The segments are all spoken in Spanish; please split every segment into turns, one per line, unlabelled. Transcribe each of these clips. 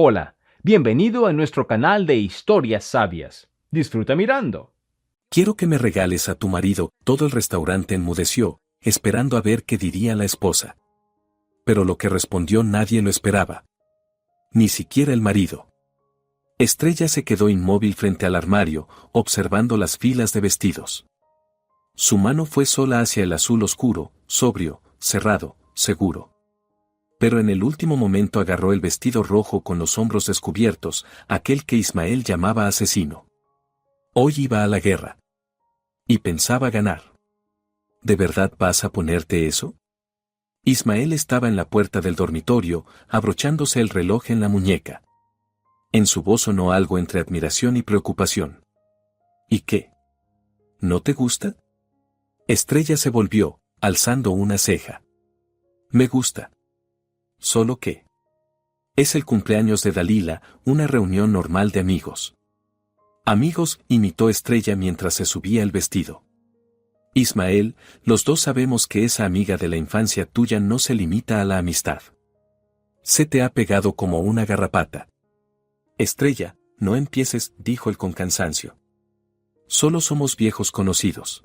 Hola, bienvenido a nuestro canal de historias sabias. Disfruta mirando.
Quiero que me regales a tu marido. Todo el restaurante enmudeció, esperando a ver qué diría la esposa. Pero lo que respondió nadie lo esperaba. Ni siquiera el marido. Estrella se quedó inmóvil frente al armario, observando las filas de vestidos. Su mano fue sola hacia el azul oscuro, sobrio, cerrado, seguro. Pero en el último momento agarró el vestido rojo con los hombros descubiertos, aquel que Ismael llamaba asesino. Hoy iba a la guerra. Y pensaba ganar. ¿De verdad vas a ponerte eso? Ismael estaba en la puerta del dormitorio, abrochándose el reloj en la muñeca. En su voz sonó algo entre admiración y preocupación. ¿Y qué? ¿No te gusta? Estrella se volvió, alzando una ceja. Me gusta. ¿Solo qué? Es el cumpleaños de Dalila, una reunión normal de amigos. Amigos, imitó Estrella mientras se subía el vestido. Ismael, los dos sabemos que esa amiga de la infancia tuya no se limita a la amistad. Se te ha pegado como una garrapata. Estrella, no empieces, dijo él con cansancio. Solo somos viejos conocidos.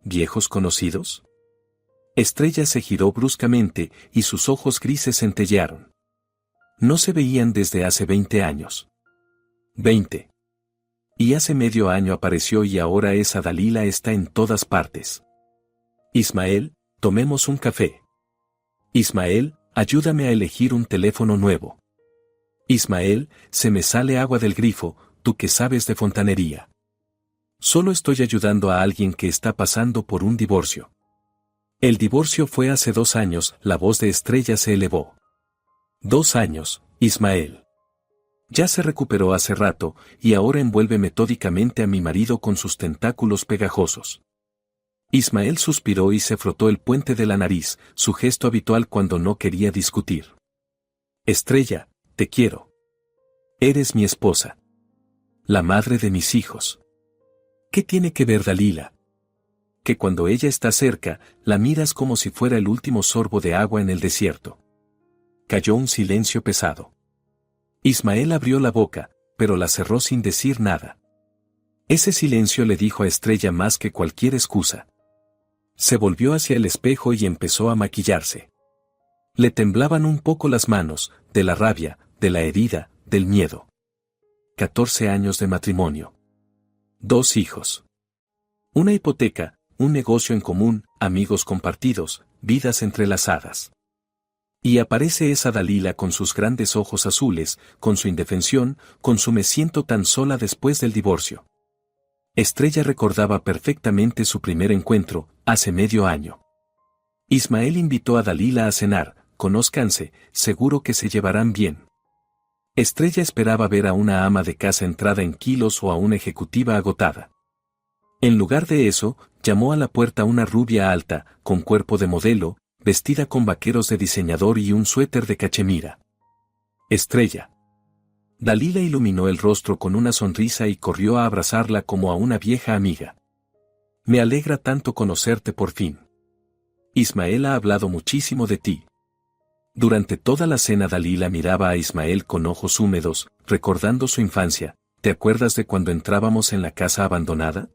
¿Viejos conocidos? Estrella se giró bruscamente y sus ojos grises centellearon. No se veían desde hace 20 años. 20. Y hace medio año apareció y ahora esa Dalila está en todas partes. Ismael, tomemos un café. Ismael, ayúdame a elegir un teléfono nuevo. Ismael, se me sale agua del grifo, tú que sabes de fontanería. Solo estoy ayudando a alguien que está pasando por un divorcio. El divorcio fue hace 2 años, la voz de Estrella se elevó. 2 años, Ismael. Ya se recuperó hace rato, y ahora envuelve metódicamente a mi marido con sus tentáculos pegajosos. Ismael suspiró y se frotó el puente de la nariz, su gesto habitual cuando no quería discutir. Estrella, te quiero. Eres mi esposa. La madre de mis hijos. ¿Qué tiene que ver Dalila? Que cuando ella está cerca, la miras como si fuera el último sorbo de agua en el desierto. Cayó un silencio pesado. Ismael abrió la boca, pero la cerró sin decir nada. Ese silencio le dijo a Estrella más que cualquier excusa. Se volvió hacia el espejo y empezó a maquillarse. Le temblaban un poco las manos, de la rabia, de la herida, del miedo. 14 años de matrimonio. 2 hijos. Una hipoteca, un negocio en común, amigos compartidos, vidas entrelazadas. Y aparece esa Dalila con sus grandes ojos azules, con su indefensión, con su me siento tan sola después del divorcio. Estrella recordaba perfectamente su primer encuentro, hace medio año. Ismael invitó a Dalila a cenar, conózcanse, seguro que se llevarán bien. Estrella esperaba ver a una ama de casa entrada en kilos o a una ejecutiva agotada. En lugar de eso, llamó a la puerta una rubia alta, con cuerpo de modelo, vestida con vaqueros de diseñador y un suéter de cachemira. Estrella. Dalila iluminó el rostro con una sonrisa y corrió a abrazarla como a una vieja amiga. Me alegra tanto conocerte por fin. Ismael ha hablado muchísimo de ti. Durante toda la cena Dalila miraba a Ismael con ojos húmedos, recordando su infancia. ¿Te acuerdas de cuando entrábamos en la casa abandonada?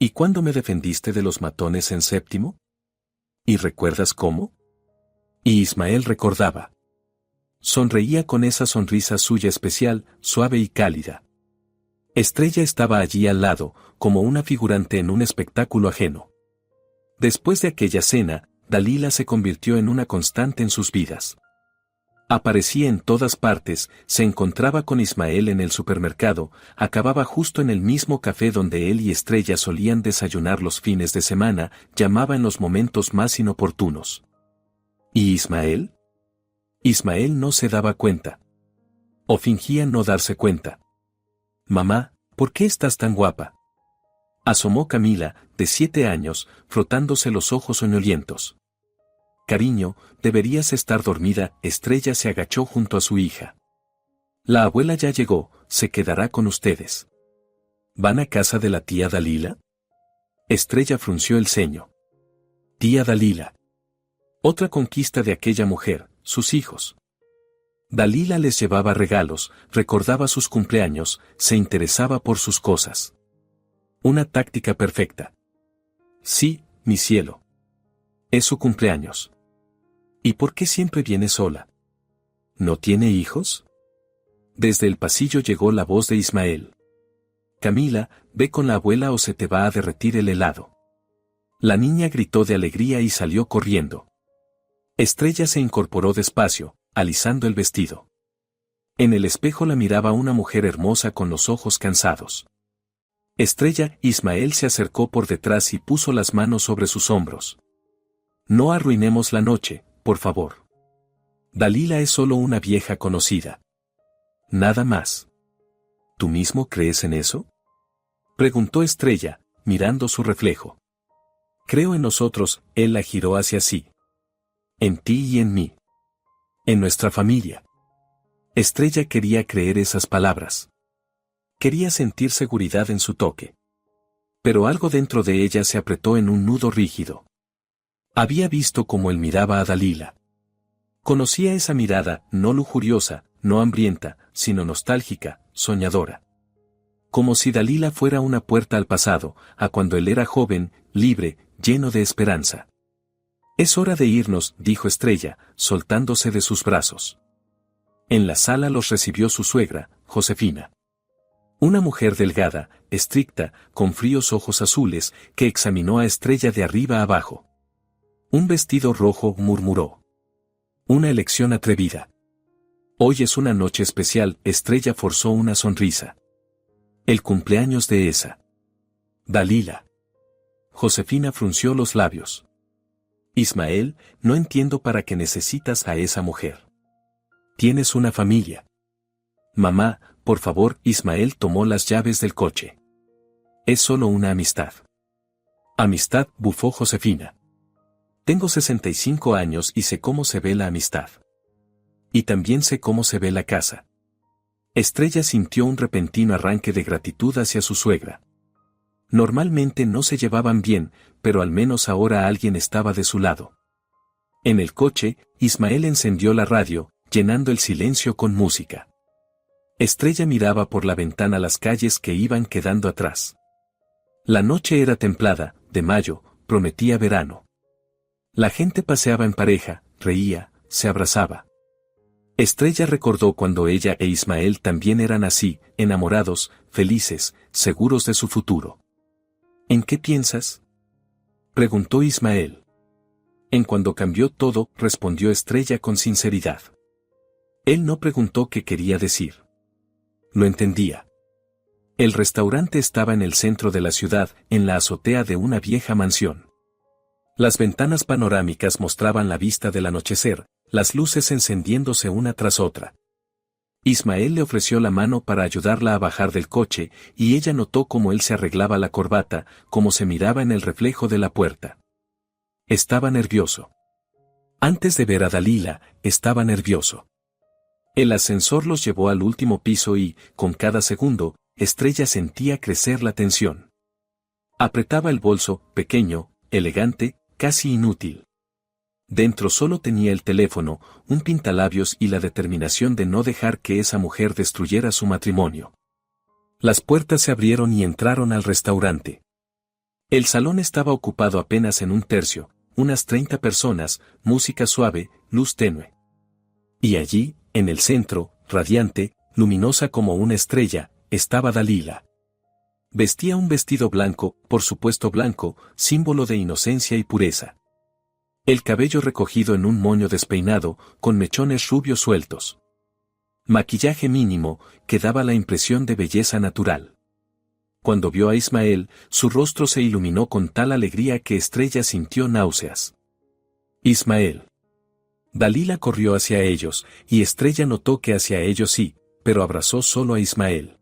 ¿Y cuándo me defendiste de los matones en séptimo? ¿Y recuerdas cómo? Y Ismael recordaba. Sonreía con esa sonrisa suya especial, suave y cálida. Estrella estaba allí al lado, como una figurante en un espectáculo ajeno. Después de aquella cena, Dalila se convirtió en una constante en sus vidas. Aparecía en todas partes, se encontraba con Ismael en el supermercado, acababa justo en el mismo café donde él y Estrella solían desayunar los fines de semana, llamaba en los momentos más inoportunos. ¿Y Ismael? Ismael no se daba cuenta. O fingía no darse cuenta. Mamá, ¿por qué estás tan guapa? Asomó Camila, de 7 años, frotándose los ojos soñolientos. Cariño, deberías estar dormida. Estrella se agachó junto a su hija. La abuela ya llegó, se quedará con ustedes. ¿Van a casa de la tía Dalila? Estrella frunció el ceño. Tía Dalila. Otra conquista de aquella mujer, sus hijos. Dalila les llevaba regalos, recordaba sus cumpleaños, se interesaba por sus cosas. Una táctica perfecta. Sí, mi cielo. Es su cumpleaños. ¿Y por qué siempre viene sola? ¿No tiene hijos? Desde el pasillo llegó la voz de Ismael. Camila, ve con la abuela o se te va a derretir el helado. La niña gritó de alegría y salió corriendo. Estrella se incorporó despacio, alisando el vestido. En el espejo la miraba una mujer hermosa con los ojos cansados. Estrella, Ismael se acercó por detrás y puso las manos sobre sus hombros. No arruinemos la noche, por favor. Dalila es solo una vieja conocida. Nada más. ¿Tú mismo crees en eso? Preguntó Estrella, mirando su reflejo. Creo en nosotros, él la giró hacia sí. En ti y en mí. En nuestra familia. Estrella quería creer esas palabras. Quería sentir seguridad en su toque. Pero algo dentro de ella se apretó en un nudo rígido. Había visto cómo él miraba a Dalila. Conocía esa mirada, no lujuriosa, no hambrienta, sino nostálgica, soñadora. Como si Dalila fuera una puerta al pasado, a cuando él era joven, libre, lleno de esperanza. Es hora de irnos, dijo Estrella, soltándose de sus brazos. En la sala los recibió su suegra, Josefina. Una mujer delgada, estricta, con fríos ojos azules, que examinó a Estrella de arriba a abajo. Un vestido rojo, murmuró. Una elección atrevida. Hoy es una noche especial, Estrella forzó una sonrisa. El cumpleaños de esa. Dalila. Josefina frunció los labios. Ismael, no entiendo para qué necesitas a esa mujer. Tienes una familia. Mamá, por favor, Ismael tomó las llaves del coche. Es solo una amistad. Amistad, bufó Josefina. Tengo 65 años y sé cómo se ve la amistad. Y también sé cómo se ve la casa. Estrella sintió un repentino arranque de gratitud hacia su suegra. Normalmente no se llevaban bien, pero al menos ahora alguien estaba de su lado. En el coche, Ismael encendió la radio, llenando el silencio con música. Estrella miraba por la ventana las calles que iban quedando atrás. La noche era templada, de mayo, prometía verano. La gente paseaba en pareja, reía, se abrazaba. Estrella recordó cuando ella e Ismael también eran así, enamorados, felices, seguros de su futuro. ¿En qué piensas?, preguntó Ismael. En cuando cambió todo, respondió Estrella con sinceridad. Él no preguntó qué quería decir. Lo entendía. El restaurante estaba en el centro de la ciudad, en la azotea de una vieja mansión. Las ventanas panorámicas mostraban la vista del anochecer, las luces encendiéndose una tras otra. Ismael le ofreció la mano para ayudarla a bajar del coche, y ella notó cómo él se arreglaba la corbata, cómo se miraba en el reflejo de la puerta. Estaba nervioso. Antes de ver a Dalila, estaba nervioso. El ascensor los llevó al último piso y, con cada segundo, Estrella sentía crecer la tensión. Apretaba el bolso, pequeño, elegante, casi inútil. Dentro solo tenía el teléfono, un pintalabios y la determinación de no dejar que esa mujer destruyera su matrimonio. Las puertas se abrieron y entraron al restaurante. El salón estaba ocupado apenas en un tercio, unas 30 personas, música suave, luz tenue. Y allí, en el centro, radiante, luminosa como una estrella, estaba Dalila. Vestía un vestido blanco, por supuesto blanco, símbolo de inocencia y pureza. El cabello recogido en un moño despeinado, con mechones rubios sueltos. Maquillaje mínimo, que daba la impresión de belleza natural. Cuando vio a Ismael, su rostro se iluminó con tal alegría que Estrella sintió náuseas. Ismael. Dalila corrió hacia ellos, y Estrella notó que hacia ellos sí, pero abrazó solo a Ismael.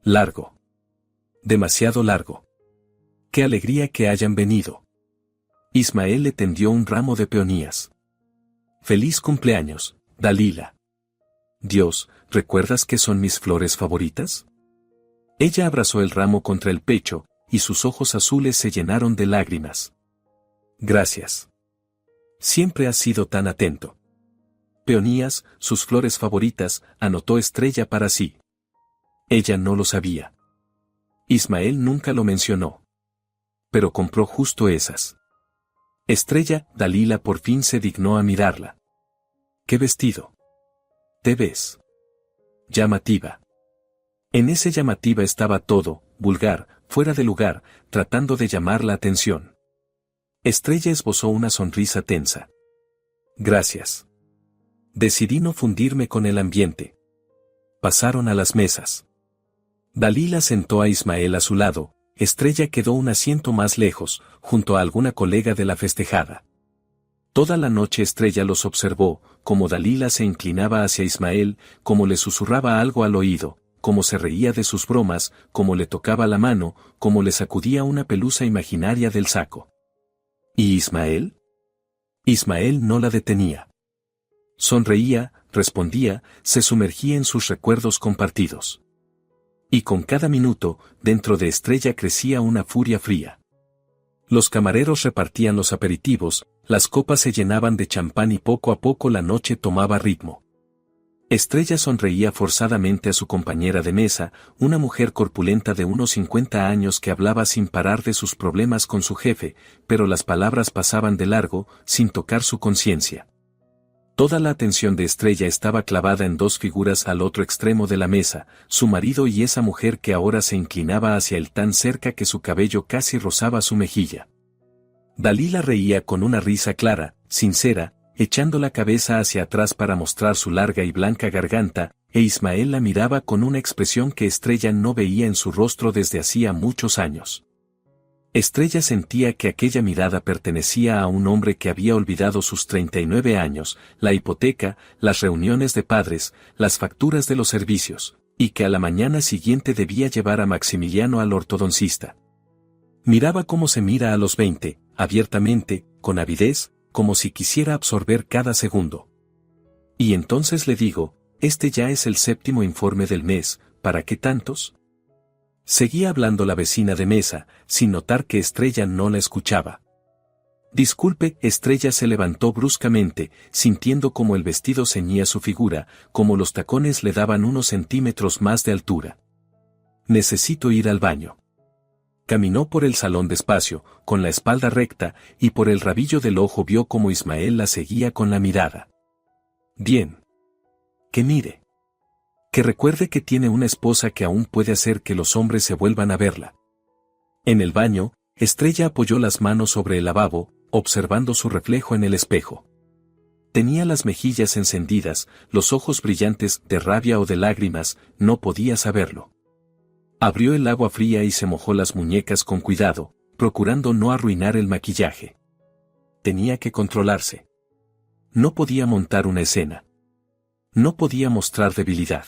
Largo. Demasiado largo. Qué alegría que hayan venido. Ismael le tendió un ramo de peonías. Feliz cumpleaños, Dalila. Dios, ¿recuerdas qué son mis flores favoritas? Ella abrazó el ramo contra el pecho, y sus ojos azules se llenaron de lágrimas. Gracias. Siempre has sido tan atento. peonías, sus flores favoritas, anotó Estrella para sí. Ella no lo sabía. Ismael nunca lo mencionó. Pero compró justo esas. Estrella, Dalila por fin se dignó a mirarla. ¿Qué vestido? ¿Te ves? Llamativa. En ese llamativa estaba todo, vulgar, fuera de lugar, tratando de llamar la atención. Estrella esbozó una sonrisa tensa. Gracias. Decidí no fundirme con el ambiente. Pasaron a las mesas. Dalila sentó a Ismael a su lado, Estrella quedó un asiento más lejos, junto a alguna colega de la festejada. Toda la noche Estrella los observó, como Dalila se inclinaba hacia Ismael, como le susurraba algo al oído, como se reía de sus bromas, como le tocaba la mano, como le sacudía una pelusa imaginaria del saco. ¿Y Ismael? Ismael no la detenía. Sonreía, respondía, se sumergía en sus recuerdos compartidos. Y con cada minuto, dentro de Estrella crecía una furia fría. Los camareros repartían los aperitivos, las copas se llenaban de champán y poco a poco la noche tomaba ritmo. Estrella sonreía forzadamente a su compañera de mesa, una mujer corpulenta de unos 50 años que hablaba sin parar de sus problemas con su jefe, pero las palabras pasaban de largo, sin tocar su conciencia. Toda la atención de Estrella estaba clavada en dos figuras al otro extremo de la mesa, su marido y esa mujer que ahora se inclinaba hacia él tan cerca que su cabello casi rozaba su mejilla. Dalila reía con una risa clara, sincera, echando la cabeza hacia atrás para mostrar su larga y blanca garganta, e Ismael la miraba con una expresión que Estrella no veía en su rostro desde hacía muchos años. Estrella sentía que aquella mirada pertenecía a un hombre que había olvidado sus 39 años, la hipoteca, las reuniones de padres, las facturas de los servicios, y que a la mañana siguiente debía llevar a Maximiliano al ortodoncista. Miraba cómo se mira a los 20, abiertamente, con avidez, como si quisiera absorber cada segundo. Y entonces le digo, este ya es el 7º informe del mes, ¿para qué tantos? Seguía hablando la vecina de mesa, sin notar que Estrella no la escuchaba. Disculpe, Estrella se levantó bruscamente, sintiendo como el vestido ceñía su figura, como los tacones le daban unos centímetros más de altura. Necesito ir al baño. Caminó por el salón despacio, con la espalda recta, y por el rabillo del ojo vio como Ismael la seguía con la mirada. Bien. Que mire. Que recuerde que tiene una esposa que aún puede hacer que los hombres se vuelvan a verla. En el baño, Estrella apoyó las manos sobre el lavabo, observando su reflejo en el espejo. Tenía las mejillas encendidas, los ojos brillantes de rabia o de lágrimas, no podía saberlo. Abrió el agua fría y se mojó las muñecas con cuidado, procurando no arruinar el maquillaje. Tenía que controlarse. No podía montar una escena. No podía mostrar debilidad.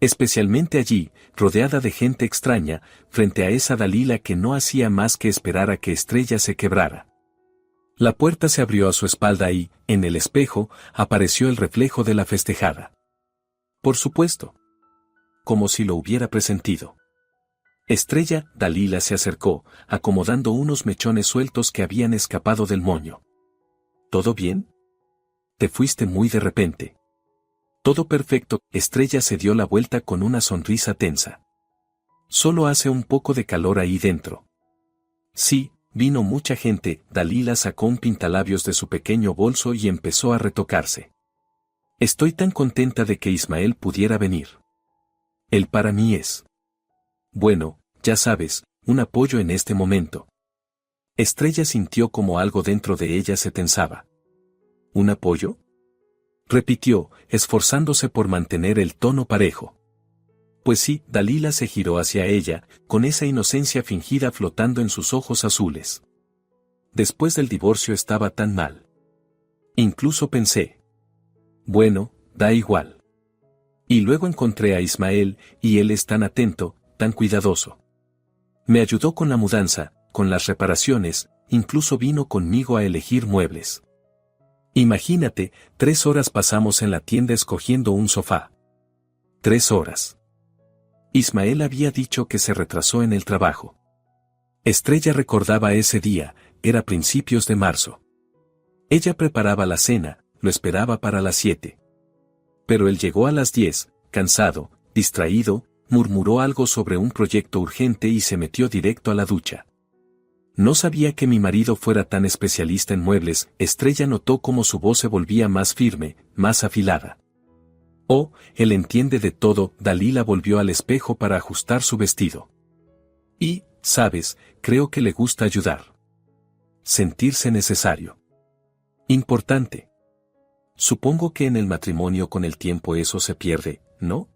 Especialmente allí, rodeada de gente extraña, frente a esa Dalila que no hacía más que esperar a que Estrella se quebrara. La puerta se abrió a su espalda y, en el espejo, apareció el reflejo de la festejada. Por supuesto. Como si lo hubiera presentido. Estrella, Dalila se acercó, acomodando unos mechones sueltos que habían escapado del moño. ¿Todo bien? Te fuiste muy de repente. Todo perfecto, Estrella se dio la vuelta con una sonrisa tensa. Solo hace un poco de calor ahí dentro. Sí, vino mucha gente, Dalila sacó un pintalabios de su pequeño bolso y empezó a retocarse. Estoy tan contenta de que Ismael pudiera venir. Él para mí es. Bueno, ya sabes, un apoyo en este momento. Estrella sintió como algo dentro de ella se tensaba. ¿Un apoyo? Repitió, esforzándose por mantener el tono parejo. Pues sí, Dalila se giró hacia ella, con esa inocencia fingida flotando en sus ojos azules. Después del divorcio estaba tan mal. Incluso pensé. Bueno, da igual. Y luego encontré a Ismael, y él es tan atento, tan cuidadoso. Me ayudó con la mudanza, con las reparaciones, incluso vino conmigo a elegir muebles. Imagínate, 3 horas pasamos en la tienda escogiendo un sofá. 3 horas. Ismael había dicho que se retrasó en el trabajo. Estrella recordaba ese día, era principios de marzo. Ella preparaba la cena, lo esperaba para las 7. Pero él llegó a las 10, cansado, distraído, murmuró algo sobre un proyecto urgente y se metió directo a la ducha. No sabía que mi marido fuera tan especialista en muebles. Estrella notó cómo su voz se volvía más firme, más afilada. Oh, él entiende de todo. Dalila volvió al espejo para ajustar su vestido. Y, sabes, creo que le gusta ayudar. Sentirse necesario. Importante. Supongo que en el matrimonio con el tiempo eso se pierde, ¿no?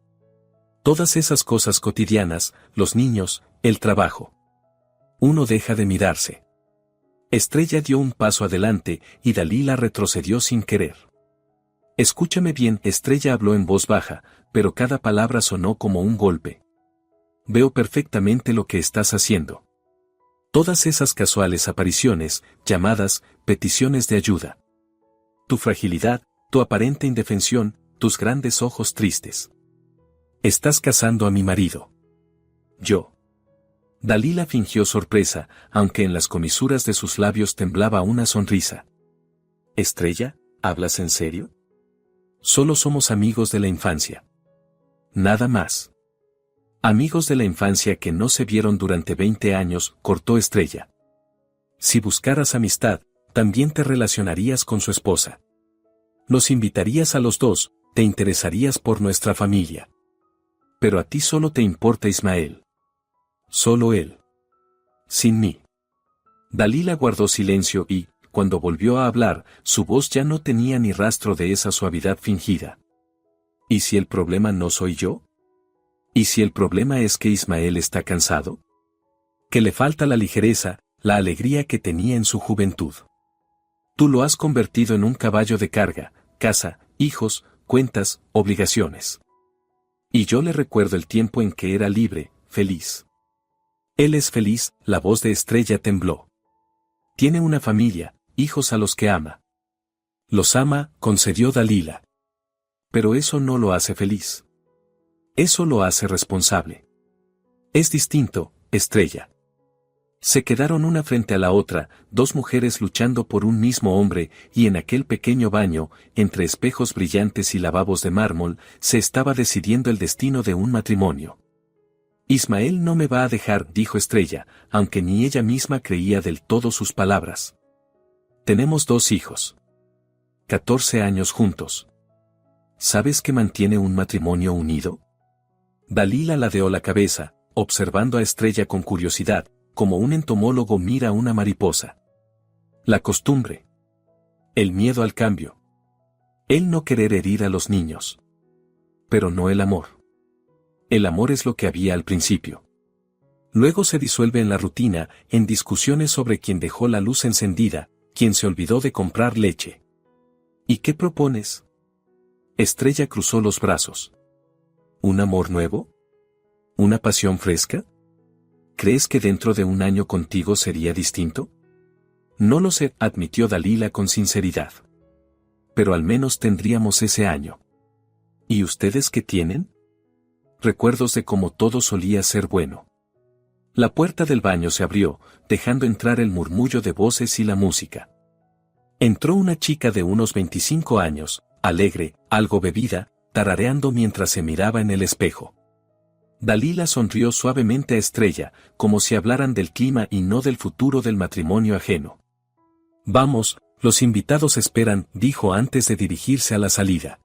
Todas esas cosas cotidianas, los niños, el trabajo. Uno deja de mirarse. Estrella dio un paso adelante y Dalila retrocedió sin querer. Escúchame bien, Estrella habló en voz baja, pero cada palabra sonó como un golpe. Veo perfectamente lo que estás haciendo. Todas esas casuales apariciones, llamadas, peticiones de ayuda. Tu fragilidad, tu aparente indefensión, tus grandes ojos tristes. Estás casando a mi marido. Yo. Dalila fingió sorpresa, aunque en las comisuras de sus labios temblaba una sonrisa. Estrella, ¿hablas en serio? Solo somos amigos de la infancia. Nada más. Amigos de la infancia que no se vieron durante 20 años, cortó Estrella. Si buscaras amistad, también te relacionarías con su esposa. Nos invitarías a los dos, te interesarías por nuestra familia. Pero a ti solo te importa Ismael. Solo él. Sin mí. Dalila guardó silencio y, cuando volvió a hablar, su voz ya no tenía ni rastro de esa suavidad fingida. ¿Y si el problema no soy yo? ¿Y si el problema es que Ismael está cansado? Que le falta la ligereza, la alegría que tenía en su juventud. Tú lo has convertido en un caballo de carga, casa, hijos, cuentas, obligaciones. Y yo le recuerdo el tiempo en que era libre, feliz. Él es feliz, la voz de Estrella tembló. Tiene una familia, hijos a los que ama. Los ama, concedió Dalila. Pero eso no lo hace feliz. Eso lo hace responsable. Es distinto, Estrella. Se quedaron una frente a la otra, dos mujeres luchando por un mismo hombre, y en aquel pequeño baño, entre espejos brillantes y lavabos de mármol, se estaba decidiendo el destino de un matrimonio. Ismael no me va a dejar, dijo Estrella, aunque ni ella misma creía del todo sus palabras. Tenemos 2 hijos. 14 años juntos. ¿Sabes qué mantiene un matrimonio unido? Dalila ladeó la cabeza, observando a Estrella con curiosidad, como un entomólogo mira a una mariposa. La costumbre. El miedo al cambio. El no querer herir a los niños. Pero no el amor. El amor es lo que había al principio. Luego se disuelve en la rutina, en discusiones sobre quién dejó la luz encendida, quién se olvidó de comprar leche. ¿Y qué propones? Estrella cruzó los brazos. ¿Un amor nuevo? ¿Una pasión fresca? ¿Crees que dentro de un año contigo sería distinto? No lo sé, admitió Dalila con sinceridad. Pero al menos tendríamos ese año. ¿Y ustedes qué tienen? Recuerdos de cómo todo solía ser bueno. La puerta del baño se abrió, dejando entrar el murmullo de voces y la música. Entró una chica de unos 25 años, alegre, algo bebida, tarareando mientras se miraba en el espejo. Dalila sonrió suavemente a Estrella, como si hablaran del clima y no del futuro del matrimonio ajeno. Vamos, los invitados esperan, dijo antes de dirigirse a la salida.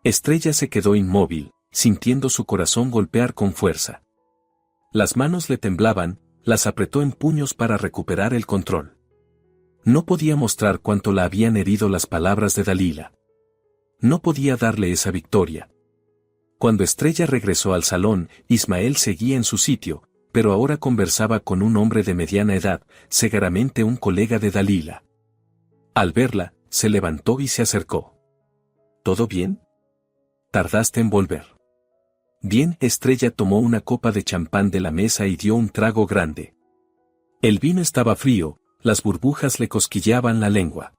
Estrella se quedó inmóvil, sintiendo su corazón golpear con fuerza. Las manos le temblaban, las apretó en puños para recuperar el control. No podía mostrar cuánto la habían herido las palabras de Dalila. No podía darle esa victoria. Cuando Estrella regresó al salón, Ismael seguía en su sitio, pero ahora conversaba con un hombre de mediana edad, seguramente un colega de Dalila. Al verla, se levantó y se acercó. ¿Todo bien? ¿Tardaste en volver? Bien, Estrella tomó una copa de champán de la mesa y dio un trago grande. El vino estaba frío, las burbujas le cosquilleaban la lengua.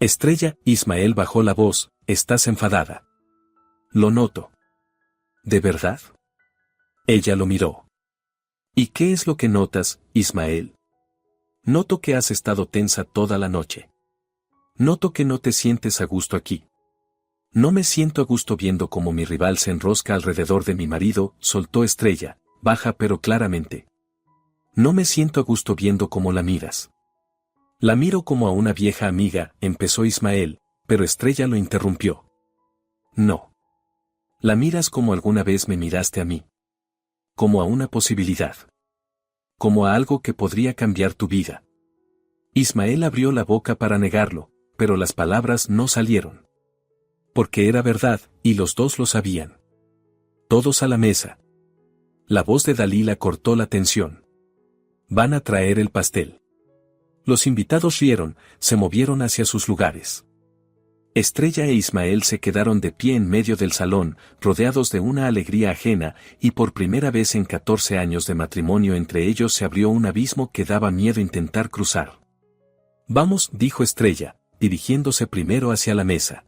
Estrella, Ismael bajó la voz, ¿estás enfadada? Lo noto. ¿De verdad? Ella lo miró. ¿Y qué es lo que notas, Ismael? Noto que has estado tensa toda la noche. Noto que no te sientes a gusto aquí. No me siento a gusto viendo cómo mi rival se enrosca alrededor de mi marido, soltó Estrella, baja pero claramente. No me siento a gusto viendo cómo la miras. La miro como a una vieja amiga, empezó Ismael, pero Estrella lo interrumpió. No. La miras como alguna vez me miraste a mí. Como a una posibilidad. Como a algo que podría cambiar tu vida. Ismael abrió la boca para negarlo, pero las palabras no salieron. Porque era verdad, y los dos lo sabían. Todos a la mesa. La voz de Dalila cortó la tensión. Van a traer el pastel. Los invitados rieron, se movieron hacia sus lugares. Estrella e Ismael se quedaron de pie en medio del salón, rodeados de una alegría ajena, y por primera vez en 14 años de matrimonio entre ellos se abrió un abismo que daba miedo intentar cruzar. Vamos, dijo Estrella, dirigiéndose primero hacia la mesa.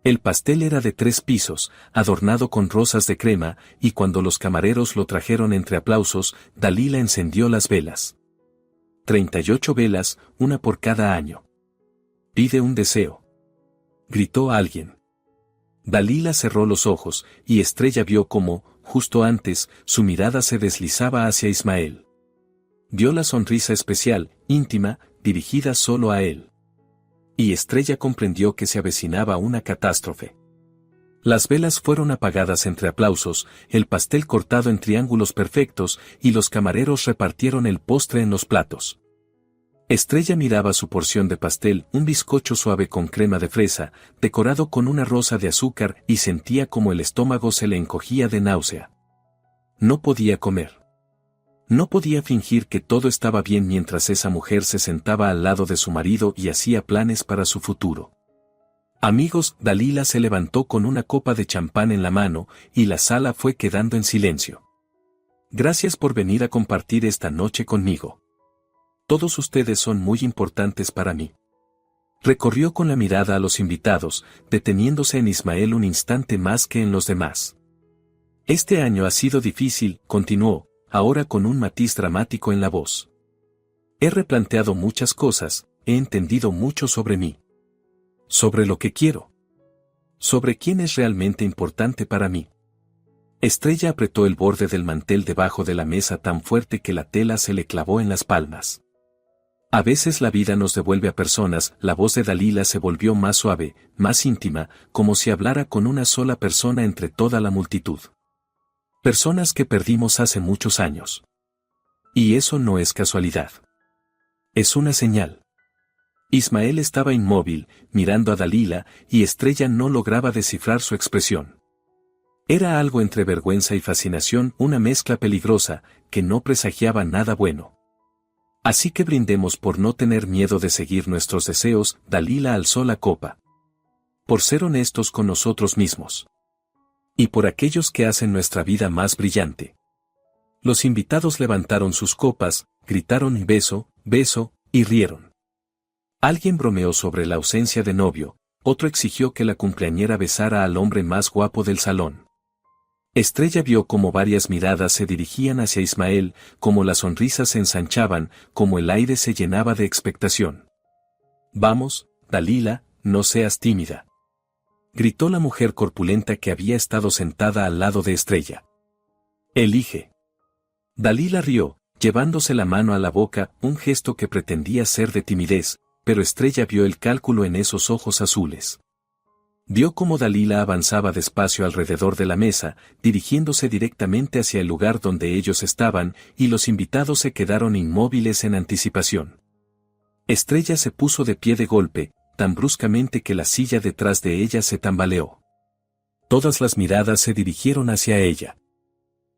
El pastel era de 3 pisos, adornado con rosas de crema, y cuando los camareros lo trajeron entre aplausos, Dalila encendió las velas. 38 velas, una por cada año. Pide un deseo. Gritó alguien. Dalila cerró los ojos, y Estrella vio cómo, justo antes, su mirada se deslizaba hacia Ismael. Vio la sonrisa especial, íntima, dirigida solo a él. Y Estrella comprendió que se avecinaba una catástrofe. Las velas fueron apagadas entre aplausos, el pastel cortado en triángulos perfectos, y los camareros repartieron el postre en los platos. Estrella miraba su porción de pastel, un bizcocho suave con crema de fresa, decorado con una rosa de azúcar, y sentía como el estómago se le encogía de náusea. No podía comer. No podía fingir que todo estaba bien mientras esa mujer se sentaba al lado de su marido y hacía planes para su futuro. Amigos, Dalila se levantó con una copa de champán en la mano, y la sala fue quedando en silencio. Gracias por venir a compartir esta noche conmigo. Todos ustedes son muy importantes para mí. Recorrió con la mirada a los invitados, deteniéndose en Ismael un instante más que en los demás. Este año ha sido difícil, continuó, ahora con un matiz dramático en la voz. He replanteado muchas cosas, he entendido mucho sobre mí. Sobre lo que quiero. Sobre quién es realmente importante para mí. Estrella apretó el borde del mantel debajo de la mesa tan fuerte que la tela se le clavó en las palmas. A veces la vida nos devuelve a personas, la voz de Dalila se volvió más suave, más íntima, como si hablara con una sola persona entre toda la multitud. Personas que perdimos hace muchos años. Y eso no es casualidad. Es una señal. Ismael estaba inmóvil, mirando a Dalila, y Estrella no lograba descifrar su expresión. Era algo entre vergüenza y fascinación, una mezcla peligrosa, que no presagiaba nada bueno. Así que brindemos por no tener miedo de seguir nuestros deseos, Dalila alzó la copa. Por ser honestos con nosotros mismos. Y por aquellos que hacen nuestra vida más brillante. Los invitados levantaron sus copas, gritaron beso, beso, y rieron. Alguien bromeó sobre la ausencia de novio, otro exigió que la cumpleañera besara al hombre más guapo del salón. Estrella vio cómo varias miradas se dirigían hacia Ismael, cómo las sonrisas se ensanchaban, cómo el aire se llenaba de expectación. Vamos, Dalila, no seas tímida. Gritó la mujer corpulenta que había estado sentada al lado de Estrella. Elige. Dalila rió, llevándose la mano a la boca, un gesto que pretendía ser de timidez, pero Estrella vio el cálculo en esos ojos azules. Vio cómo Dalila avanzaba despacio alrededor de la mesa, dirigiéndose directamente hacia el lugar donde ellos estaban, y los invitados se quedaron inmóviles en anticipación. Estrella se puso de pie de golpe, tan bruscamente que la silla detrás de ella se tambaleó. Todas las miradas se dirigieron hacia ella.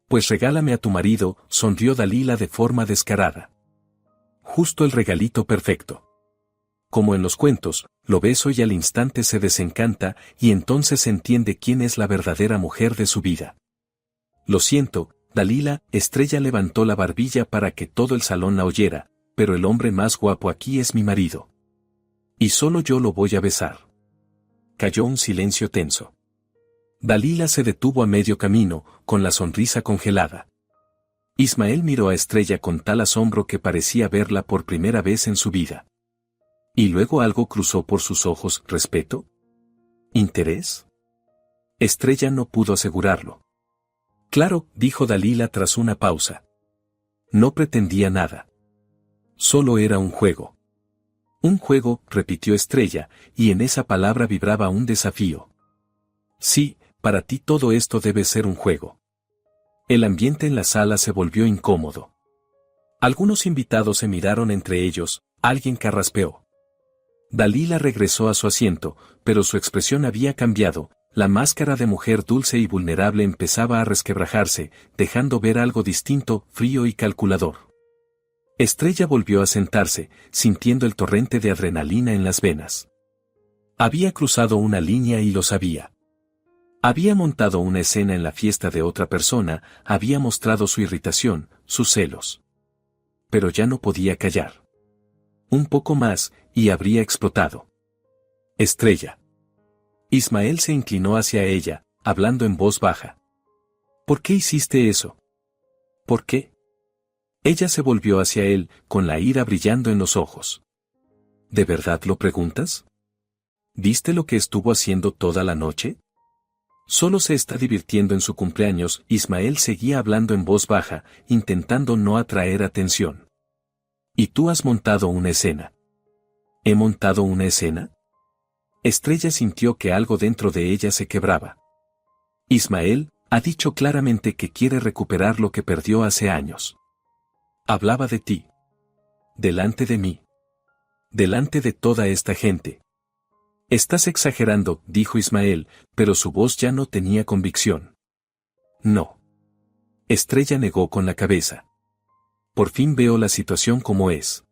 Pues regálame a tu marido, sonrió Dalila de forma descarada. Justo el regalito perfecto. Como en los cuentos, lo beso y al instante se desencanta, y entonces entiende quién es la verdadera mujer de su vida. Lo siento, Dalila, Estrella levantó la barbilla para que todo el salón la oyera, pero el hombre más guapo aquí es mi marido. Y solo yo lo voy a besar. Cayó un silencio tenso. Dalila se detuvo a medio camino, con la sonrisa congelada. Ismael miró a Estrella con tal asombro que parecía verla por primera vez en su vida. Y luego algo cruzó por sus ojos: ¿respeto? ¿Interés? Estrella no pudo asegurarlo. Claro, dijo Dalila tras una pausa. No pretendía nada. Solo era un juego. Un juego, repitió Estrella, y en esa palabra vibraba un desafío. Sí, para ti todo esto debe ser un juego. El ambiente en la sala se volvió incómodo. Algunos invitados se miraron entre ellos, alguien carraspeó. Dalila regresó a su asiento, pero su expresión había cambiado, la máscara de mujer dulce y vulnerable empezaba a resquebrajarse, dejando ver algo distinto, frío y calculador. Estrella volvió a sentarse, sintiendo el torrente de adrenalina en las venas. Había cruzado una línea y lo sabía. Había montado una escena en la fiesta de otra persona, había mostrado su irritación, sus celos. Pero ya no podía callar. Un poco más, y habría explotado. Estrella. Ismael se inclinó hacia ella, hablando en voz baja. ¿Por qué hiciste eso? ¿Por qué? Ella se volvió hacia él, con la ira brillando en los ojos. ¿De verdad lo preguntas? ¿Viste lo que estuvo haciendo toda la noche? Solo se está divirtiendo en su cumpleaños. Ismael seguía hablando en voz baja, intentando no atraer atención. ¿Y tú has montado una escena? ¿He montado una escena? Estrella sintió que algo dentro de ella se quebraba. Ismael ha dicho claramente que quiere recuperar lo que perdió hace años. Hablaba de ti. Delante de mí. Delante de toda esta gente. Estás exagerando, dijo Ismael, pero su voz ya no tenía convicción. No. Estrella negó con la cabeza. Por fin veo la situación como es.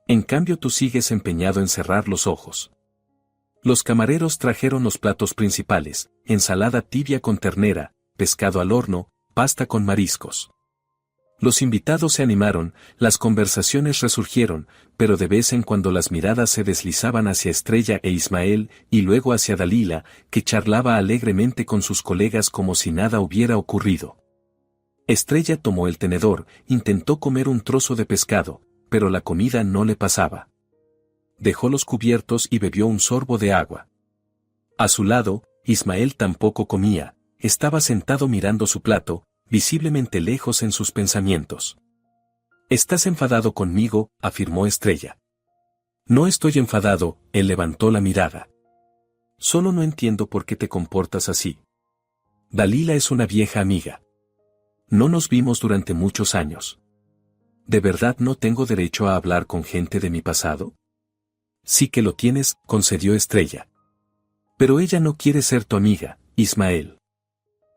En cambio tú sigues empeñado en cerrar los ojos. Los camareros trajeron los platos principales: ensalada tibia con ternera, pescado al horno, pasta con mariscos. Los invitados se animaron, las conversaciones resurgieron, pero de vez en cuando las miradas se deslizaban hacia Estrella e Ismael, y luego hacia Dalila, que charlaba alegremente con sus colegas como si nada hubiera ocurrido. Estrella tomó el tenedor, intentó comer un trozo de pescado, pero la comida no le pasaba. Dejó los cubiertos y bebió un sorbo de agua. A su lado, Ismael tampoco comía, estaba sentado mirando su plato, visiblemente lejos en sus pensamientos. «Estás enfadado conmigo», afirmó Estrella. «No estoy enfadado», él levantó la mirada. «Solo no entiendo por qué te comportas así. Dalila es una vieja amiga. No nos vimos durante muchos años. ¿De verdad no tengo derecho a hablar con gente de mi pasado?» «Sí que lo tienes», concedió Estrella. «Pero ella no quiere ser tu amiga, Ismael.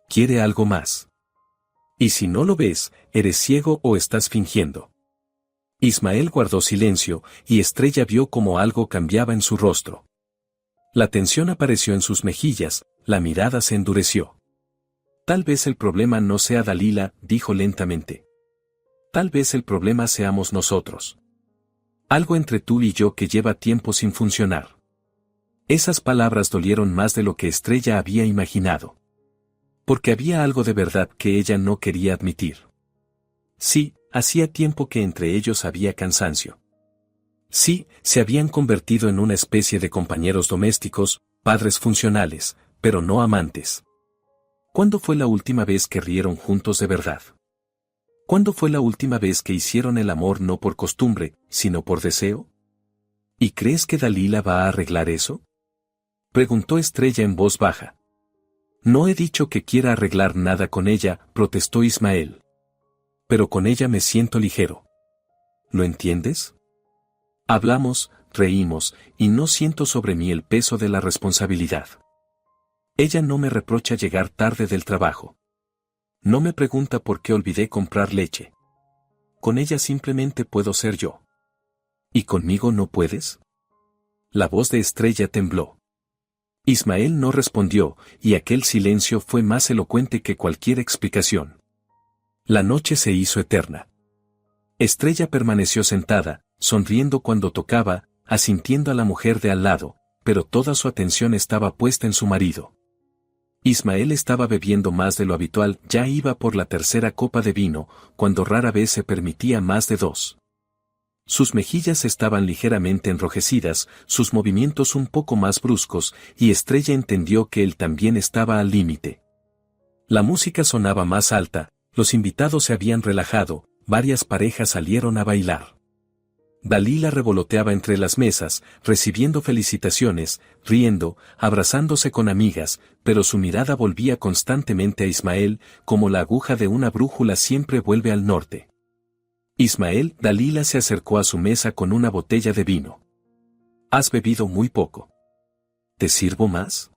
Quiere algo más. Y si no lo ves, eres ciego o estás fingiendo». Ismael guardó silencio, y Estrella vio cómo algo cambiaba en su rostro. La tensión apareció en sus mejillas, la mirada se endureció. «Tal vez el problema no sea Dalila», dijo lentamente. «Tal vez el problema seamos nosotros. Algo entre tú y yo que lleva tiempo sin funcionar». Esas palabras dolieron más de lo que Estrella había imaginado. Porque había algo de verdad que ella no quería admitir. Sí, hacía tiempo que entre ellos había cansancio. Sí, se habían convertido en una especie de compañeros domésticos, padres funcionales, pero no amantes. ¿Cuándo fue la última vez que rieron juntos de verdad? ¿Cuándo fue la última vez que hicieron el amor no por costumbre, sino por deseo? ¿Y crees que Dalila va a arreglar eso?, preguntó Estrella en voz baja. «No he dicho que quiera arreglar nada con ella», protestó Ismael. «Pero con ella me siento ligero. ¿Lo entiendes? Hablamos, reímos, y no siento sobre mí el peso de la responsabilidad. Ella no me reprocha llegar tarde del trabajo. No me pregunta por qué olvidé comprar leche. Con ella simplemente puedo ser yo. ¿Y conmigo no puedes?». La voz de Estrella tembló. Ismael no respondió, y aquel silencio fue más elocuente que cualquier explicación. La noche se hizo eterna. Estrella permaneció sentada, sonriendo cuando tocaba, asintiendo a la mujer de al lado, pero toda su atención estaba puesta en su marido. Ismael estaba bebiendo más de lo habitual, ya iba por la tercera copa de vino, cuando rara vez se permitía más de 2. Sus mejillas estaban ligeramente enrojecidas, sus movimientos un poco más bruscos, y Estrella entendió que él también estaba al límite. La música sonaba más alta, los invitados se habían relajado, varias parejas salieron a bailar. Dalila revoloteaba entre las mesas, recibiendo felicitaciones, riendo, abrazándose con amigas, pero su mirada volvía constantemente a Ismael, como la aguja de una brújula siempre vuelve al norte. Ismael, Dalila se acercó a su mesa con una botella de vino. «Has bebido muy poco. ¿Te sirvo más?»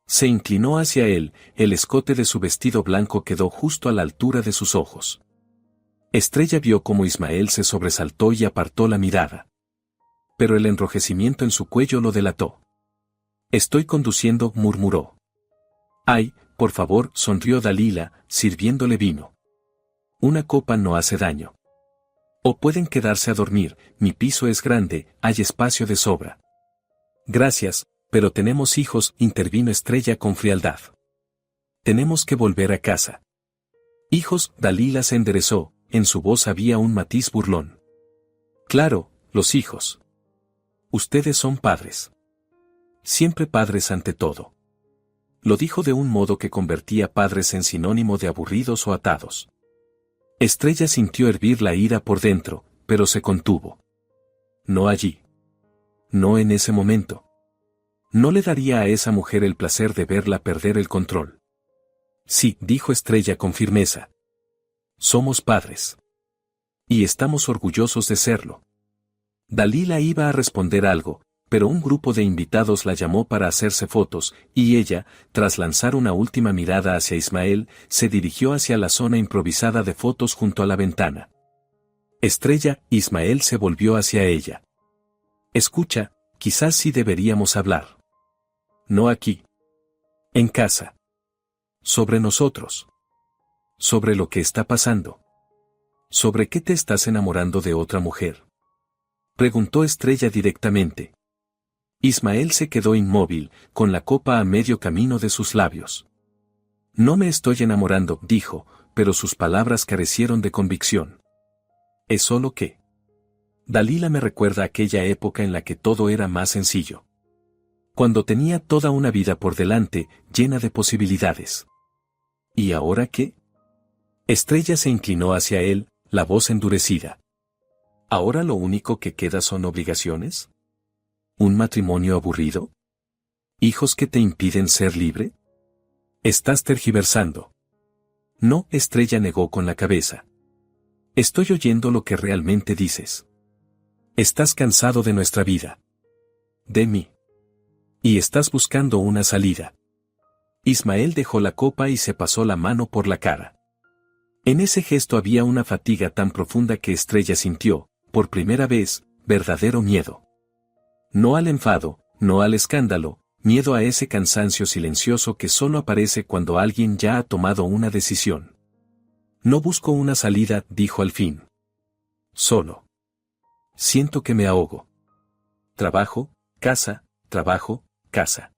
Se inclinó hacia él, el escote de su vestido blanco quedó justo a la altura de sus ojos. Estrella vio cómo Ismael se sobresaltó y apartó la mirada. Pero el enrojecimiento en su cuello lo delató. «Estoy conduciendo», murmuró. «Ay, por favor», sonrió Dalila, sirviéndole vino. «Una copa no hace daño. O pueden quedarse a dormir, mi piso es grande, hay espacio de sobra». «Gracias, pero tenemos hijos», intervino Estrella con frialdad. «Tenemos que volver a casa». «¿Hijos?», Dalila se enderezó, en su voz había un matiz burlón. «Claro, los hijos. Ustedes son padres. Siempre padres ante todo». Lo dijo de un modo que convertía padres en sinónimo de aburridos o atados. Estrella sintió hervir la ira por dentro, pero se contuvo. No allí. No en ese momento. No le daría a esa mujer el placer de verla perder el control. «Sí», dijo Estrella con firmeza. «Somos padres. Y estamos orgullosos de serlo». Dalila iba a responder algo, pero un grupo de invitados la llamó para hacerse fotos, y ella, tras lanzar una última mirada hacia Ismael, se dirigió hacia la zona improvisada de fotos junto a la ventana. «Estrella», Ismael se volvió hacia ella. «Escucha, quizás sí deberíamos hablar. No aquí. En casa. Sobre nosotros. Sobre lo que está pasando. ¿Sobre qué te estás enamorando de otra mujer?», preguntó Estrella directamente. Ismael se quedó inmóvil, con la copa a medio camino de sus labios. «No me estoy enamorando», dijo, pero sus palabras carecieron de convicción. «Es solo que Dalila me recuerda aquella época en la que todo era más sencillo. Cuando tenía toda una vida por delante, llena de posibilidades». «¿Y ahora qué?». Estrella se inclinó hacia él, la voz endurecida. «¿Ahora lo único que queda son obligaciones? ¿Un matrimonio aburrido? ¿Hijos que te impiden ser libre? Estás tergiversando». «No», Estrella negó con la cabeza. «Estoy oyendo lo que realmente dices. Estás cansado de nuestra vida. De mí. Y estás buscando una salida». Ismael dejó la copa y se pasó la mano por la cara. En ese gesto había una fatiga tan profunda que Estrella sintió, por primera vez, verdadero miedo. No al enfado, no al escándalo, miedo a ese cansancio silencioso que solo aparece cuando alguien ya ha tomado una decisión. «No busco una salida», dijo al fin. «Solo siento que me ahogo. Trabajo, casa, trabajo, casa.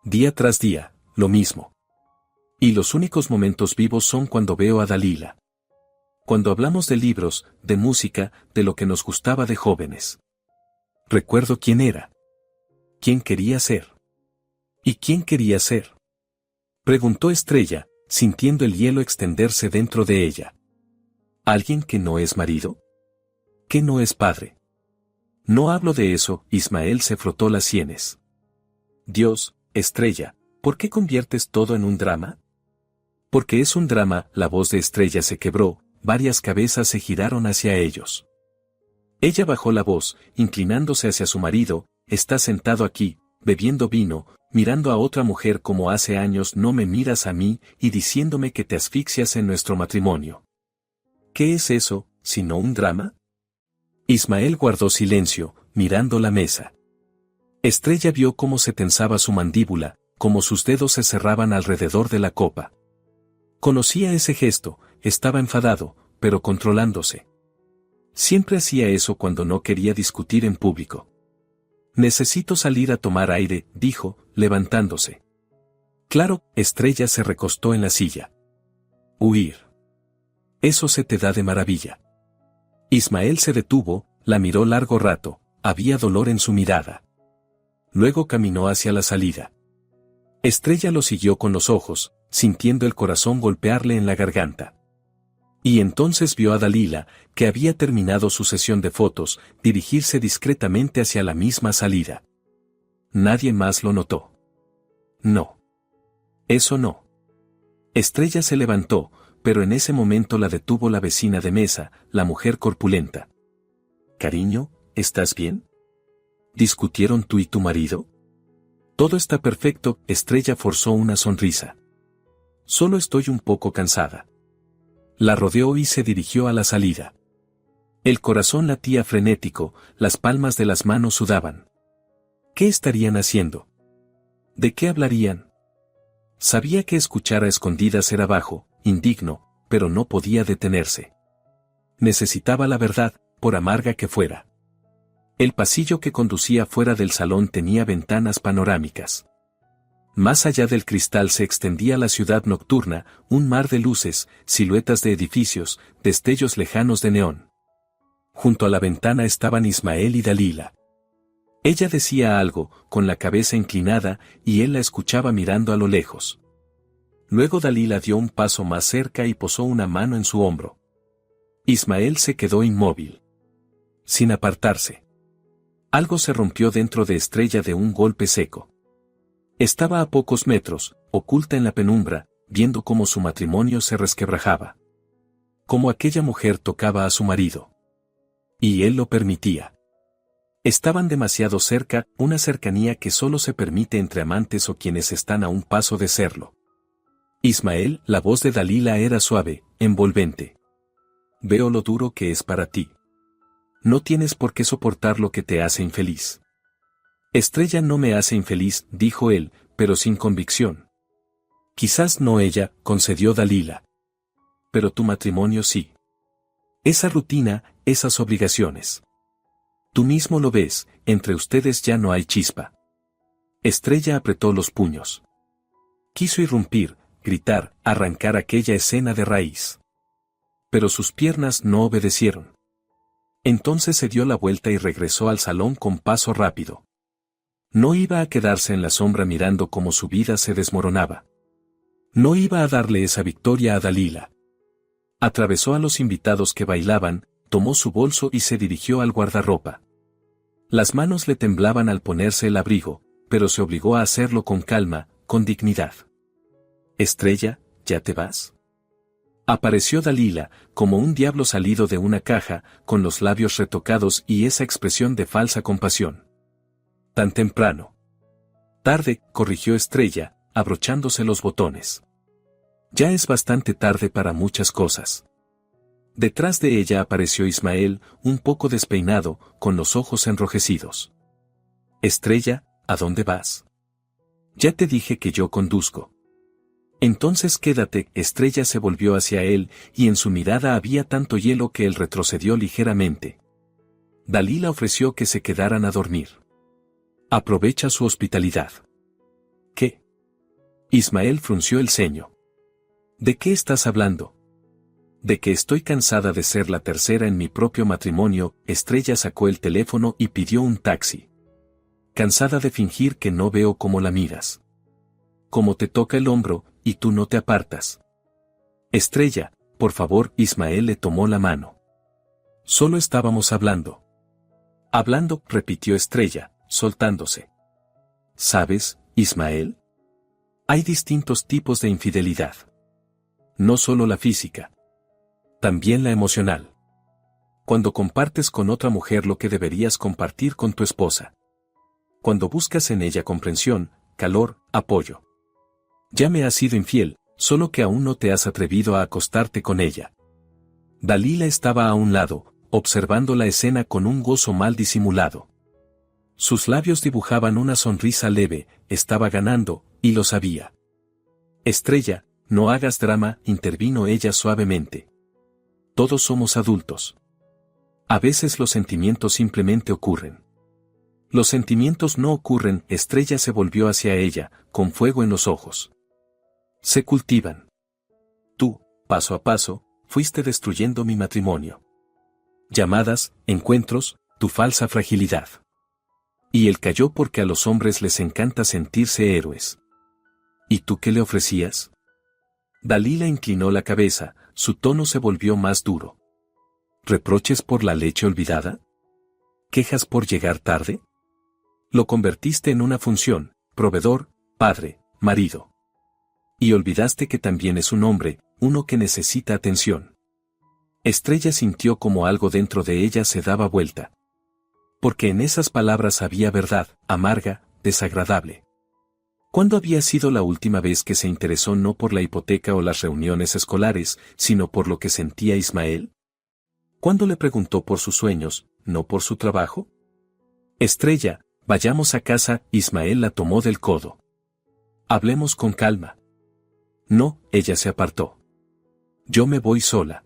Día tras día, lo mismo. Y los únicos momentos vivos son cuando veo a Dalila. Cuando hablamos de libros, de música, de lo que nos gustaba de jóvenes. Recuerdo quién era. ¿Quién quería ser? ¿Y quién quería ser?», preguntó Estrella, sintiendo el hielo extenderse dentro de ella. «¿Alguien que no es marido? ¿Que no es padre?». «No hablo de eso», Ismael se frotó las sienes. «Dios, Estrella, ¿por qué conviertes todo en un drama?». «Porque es un drama», la voz de Estrella se quebró, varias cabezas se giraron hacia ellos. Ella bajó la voz, inclinándose hacia su marido. «Estás sentado aquí, bebiendo vino, mirando a otra mujer como hace años no me miras a mí y diciéndome que te asfixias en nuestro matrimonio. ¿Qué es eso, sino un drama?». Ismael guardó silencio, mirando la mesa. Estrella vio cómo se tensaba su mandíbula, cómo sus dedos se cerraban alrededor de la copa. Conocía ese gesto, estaba enfadado, pero controlándose. Siempre hacía eso cuando no quería discutir en público. «Necesito salir a tomar aire», dijo, levantándose. «Claro», Estrella se recostó en la silla. «Huir. Eso se te da de maravilla. Ismael se detuvo, la miró largo rato, había dolor en su mirada. Luego caminó hacia la salida. Estrella lo siguió con los ojos, sintiendo el corazón golpearle en la garganta. Y entonces vio a Dalila, que había terminado su sesión de fotos, dirigirse discretamente hacia la misma salida. Nadie más lo notó. No. Eso no. Estrella se levantó, pero en ese momento la detuvo la vecina de mesa, la mujer corpulenta. «Cariño, ¿estás bien? ¿Discutieron tú y tu marido?» «Todo está perfecto», Estrella forzó una sonrisa. «Solo estoy un poco cansada». La rodeó y se dirigió a la salida. El corazón latía frenético, las palmas de las manos sudaban. ¿Qué estarían haciendo? ¿De qué hablarían? Sabía que escuchar a escondidas era bajo, indigno, pero no podía detenerse. Necesitaba la verdad, por amarga que fuera. El pasillo que conducía fuera del salón tenía ventanas panorámicas. Más allá del cristal se extendía la ciudad nocturna, un mar de luces, siluetas de edificios, destellos lejanos de neón. Junto a la ventana estaban Ismael y Dalila. Ella decía algo, con la cabeza inclinada, y él la escuchaba mirando a lo lejos. Luego Dalila dio un paso más cerca y posó una mano en su hombro. Ismael se quedó inmóvil, sin apartarse. Algo se rompió dentro de Estrella de un golpe seco. Estaba a pocos metros, oculta en la penumbra, viendo cómo su matrimonio se resquebrajaba. Cómo aquella mujer tocaba a su marido. Y él lo permitía. Estaban demasiado cerca, una cercanía que solo se permite entre amantes o quienes están a un paso de serlo. Ismael, la voz de Dalila era suave, envolvente. Veo lo duro que es para ti. No tienes por qué soportar lo que te hace infeliz. Estrella no me hace infeliz, dijo él, pero sin convicción. Quizás no ella, concedió Dalila. Pero tu matrimonio sí. Esa rutina, esas obligaciones. Tú mismo lo ves, entre ustedes ya no hay chispa. Estrella apretó los puños. Quiso irrumpir, gritar, arrancar aquella escena de raíz. Pero sus piernas no obedecieron. Entonces se dio la vuelta y regresó al salón con paso rápido. No iba a quedarse en la sombra mirando cómo su vida se desmoronaba. No iba a darle esa victoria a Dalila. Atravesó a los invitados que bailaban, tomó su bolso y se dirigió al guardarropa. Las manos le temblaban al ponerse el abrigo, pero se obligó a hacerlo con calma, con dignidad. Estrella, ¿ya te vas? Apareció Dalila, como un diablo salido de una caja, con los labios retocados y esa expresión de falsa compasión. Tan temprano. Tarde, corrigió Estrella, abrochándose los botones. Ya es bastante tarde para muchas cosas. Detrás de ella apareció Ismael, un poco despeinado, con los ojos enrojecidos. Estrella, ¿a dónde vas? Ya te dije que yo conduzco. Entonces quédate. Estrella se volvió hacia él, y en su mirada había tanto hielo que él retrocedió ligeramente. Dalila ofreció que se quedaran a dormir. Aprovecha su hospitalidad. ¿Qué? Ismael frunció el ceño. ¿De qué estás hablando? De que estoy cansada de ser la tercera en mi propio matrimonio. Estrella sacó el teléfono y pidió un taxi. Cansada de fingir que no veo cómo la miras. Como te toca el hombro, y tú no te apartas. Estrella, por favor. Ismael le tomó la mano. Solo estábamos hablando. Hablando, repitió Estrella, soltándose. ¿Sabes, Ismael? Hay distintos tipos de infidelidad. No solo la física. También la emocional. Cuando compartes con otra mujer lo que deberías compartir con tu esposa. Cuando buscas en ella comprensión, calor, apoyo. Ya me has sido infiel, solo que aún no te has atrevido a acostarte con ella. Dalila estaba a un lado, observando la escena con un gozo mal disimulado. Sus labios dibujaban una sonrisa leve, estaba ganando, y lo sabía. Estrella, no hagas drama, intervino ella suavemente. Todos somos adultos. A veces los sentimientos simplemente ocurren. Los sentimientos no ocurren. Estrella se volvió hacia ella, con fuego en los ojos. Se cultivan. Tú, paso a paso, fuiste destruyendo mi matrimonio. llamadas, encuentros, tu falsa fragilidad. Y él cayó porque a los hombres les encanta sentirse héroes. ¿Y tú qué le ofrecías? Dalila inclinó la cabeza, su tono se volvió más duro. ¿Reproches por la leche olvidada? ¿Quejas por llegar tarde? Lo convertiste en una función, proveedor, padre, marido. Y olvidaste que también es un hombre, uno que necesita atención. Estrella sintió como algo dentro de ella se daba vuelta. Porque en esas palabras había verdad, amarga, desagradable. ¿Cuándo había sido la última vez que se interesó no por la hipoteca o las reuniones escolares, sino por lo que sentía Ismael? ¿Cuándo le preguntó por sus sueños, no por su trabajo? Estrella, vayamos a casa. Ismael la tomó del codo. Hablemos con calma. No, ella se apartó. Yo me voy sola.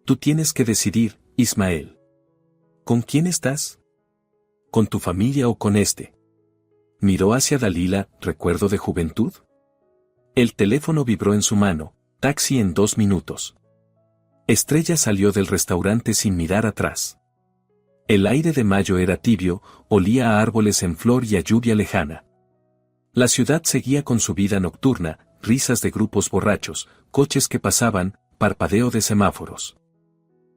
Tú tienes que decidir, Ismael. ¿Con quién estás? ¿Con tu familia o con este? Miró hacia Dalila, recuerdo de juventud. El teléfono vibró en su mano, taxi en 2 minutos. Estrella salió del restaurante sin mirar atrás. El aire de mayo era tibio, olía a árboles en flor y a lluvia lejana. La ciudad seguía con su vida nocturna, risas de grupos borrachos, coches que pasaban, parpadeo de semáforos.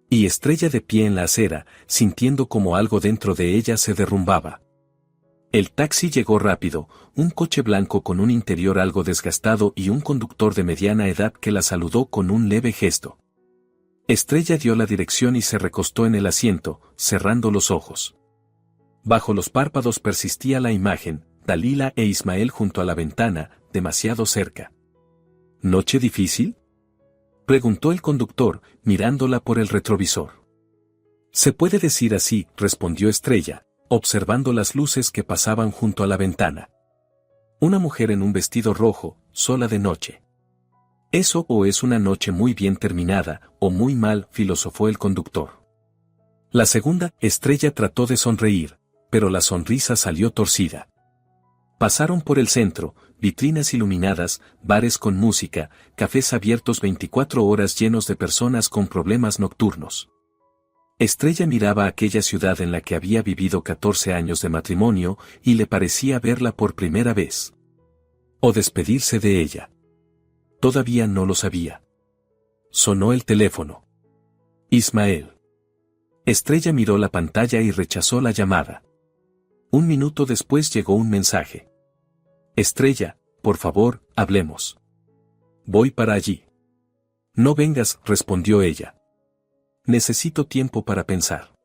Y Estrella de pie en la acera, sintiendo como algo dentro de ella se derrumbaba. El taxi llegó rápido, un coche blanco con un interior algo desgastado y un conductor de mediana edad que la saludó con un leve gesto. Estrella dio la dirección y se recostó en el asiento, cerrando los ojos. Bajo los párpados persistía la imagen, Dalila e Ismael junto a la ventana, demasiado cerca. ¿Noche difícil?, preguntó el conductor, mirándola por el retrovisor. Se puede decir así, respondió Estrella, observando las luces que pasaban junto a la ventana. Una mujer en un vestido rojo, sola de noche. Eso o es una noche muy bien terminada, o muy mal, filosofó el conductor. La segunda, Estrella trató de sonreír, pero la sonrisa salió torcida. Pasaron por el centro, vitrinas iluminadas, bares con música, cafés abiertos 24 horas llenos de personas con problemas nocturnos. Estrella miraba aquella ciudad en la que había vivido 14 años de matrimonio y le parecía verla por primera vez. O despedirse de ella. Todavía no lo sabía. Sonó el teléfono. Ismael. Estrella miró la pantalla y rechazó la llamada. 1 minuto después llegó un mensaje. Estrella, por favor, hablemos. Voy para allí. No vengas, respondió ella. Necesito tiempo para pensar.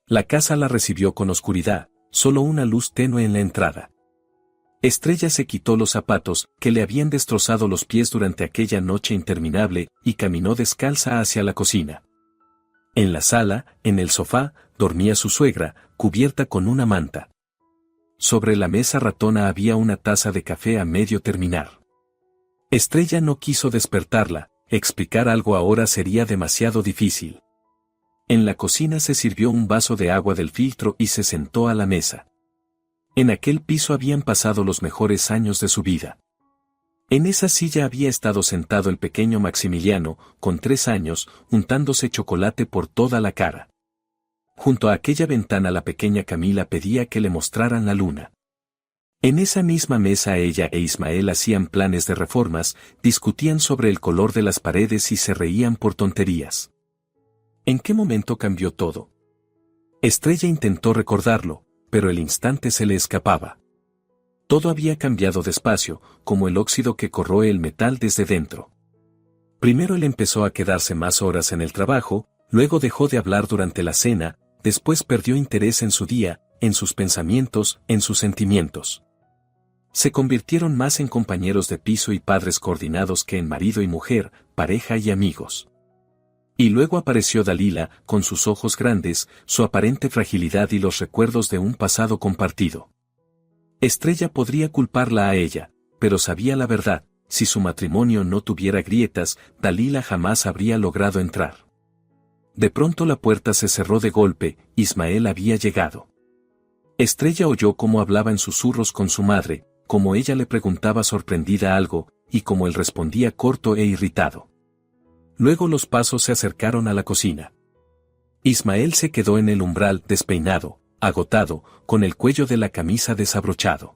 La casa la recibió con oscuridad, solo una luz tenue en la entrada. Estrella se quitó los zapatos, que le habían destrozado los pies durante aquella noche interminable, y caminó descalza hacia la cocina. En la sala, en el sofá, dormía su suegra, cubierta con una manta. Sobre la mesa ratona había una taza de café a medio terminar. Estrella no quiso despertarla, explicar algo ahora sería demasiado difícil. En la cocina se sirvió un vaso de agua del filtro y se sentó a la mesa. En aquel piso habían pasado los mejores años de su vida. En esa silla había estado sentado el pequeño Maximiliano, con 3 años, untándose chocolate por toda la cara. Junto a aquella ventana la pequeña Camila pedía que le mostraran la luna. En esa misma mesa ella e Ismael hacían planes de reformas, discutían sobre el color de las paredes y se reían por tonterías. ¿En qué momento cambió todo? Estrella intentó recordarlo, pero el instante se le escapaba. Todo había cambiado despacio, como el óxido que corroe el metal desde dentro. Primero él empezó a quedarse más horas en el trabajo, luego dejó de hablar durante la cena, después perdió interés en su día, en sus pensamientos, en sus sentimientos. Se convirtieron más en compañeros de piso y padres coordinados que en marido y mujer, pareja y amigos. Y luego apareció Dalila, con sus ojos grandes, su aparente fragilidad y los recuerdos de un pasado compartido. Estrella podría culparla a ella, pero sabía la verdad, si su matrimonio no tuviera grietas, Dalila jamás habría logrado entrar. De pronto la puerta se cerró de golpe, Ismael había llegado. Estrella oyó cómo hablaba en susurros con su madre, cómo ella le preguntaba sorprendida algo, y cómo él respondía corto e irritado. Luego los pasos se acercaron a la cocina. Ismael se quedó en el umbral despeinado, agotado, con el cuello de la camisa desabrochado.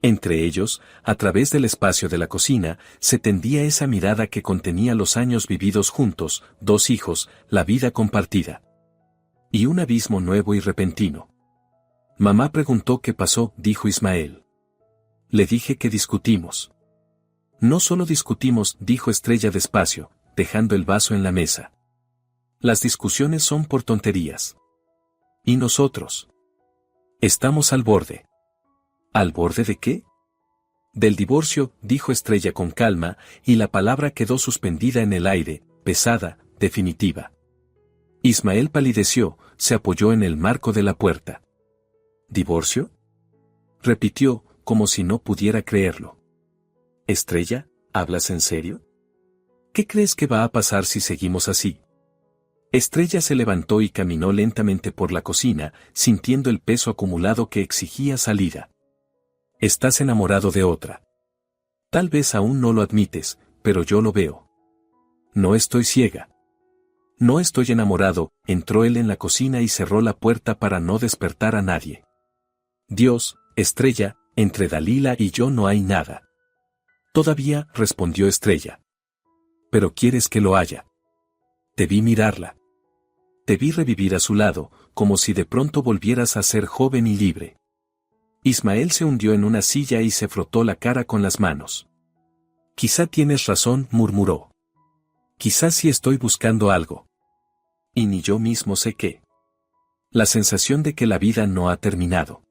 Entre ellos, a través del espacio de la cocina, se tendía esa mirada que contenía los años vividos juntos, 2 hijos, la vida compartida. Y un abismo nuevo y repentino. Mamá preguntó qué pasó, dijo Ismael. Le dije que discutimos. No solo discutimos, dijo Estrella despacio, dejando el vaso en la mesa. Las discusiones son por tonterías. ¿Y nosotros? Estamos al borde. ¿Al borde de qué? Del divorcio, dijo Estrella con calma, y la palabra quedó suspendida en el aire, pesada, definitiva. Ismael palideció, se apoyó en el marco de la puerta. ¿Divorcio? Repitió, como si no pudiera creerlo. Estrella, ¿hablas en serio? ¿Qué crees que va a pasar si seguimos así? Estrella se levantó y caminó lentamente por la cocina, sintiendo el peso acumulado que exigía salida. Estás enamorado de otra. Tal vez aún no lo admites, pero yo lo veo. No estoy ciega. No estoy enamorado, entró él en la cocina y cerró la puerta para no despertar a nadie. Dios, Estrella, entre Dalila y yo no hay nada. Todavía, respondió Estrella. Pero quieres que lo haya. Te vi mirarla. Te vi revivir a su lado, como si de pronto volvieras a ser joven y libre. Ismael se hundió en una silla y se frotó la cara con las manos. Quizá tienes razón, murmuró. Quizás sí estoy buscando algo. Y ni yo mismo sé qué. La sensación de que la vida no ha terminado.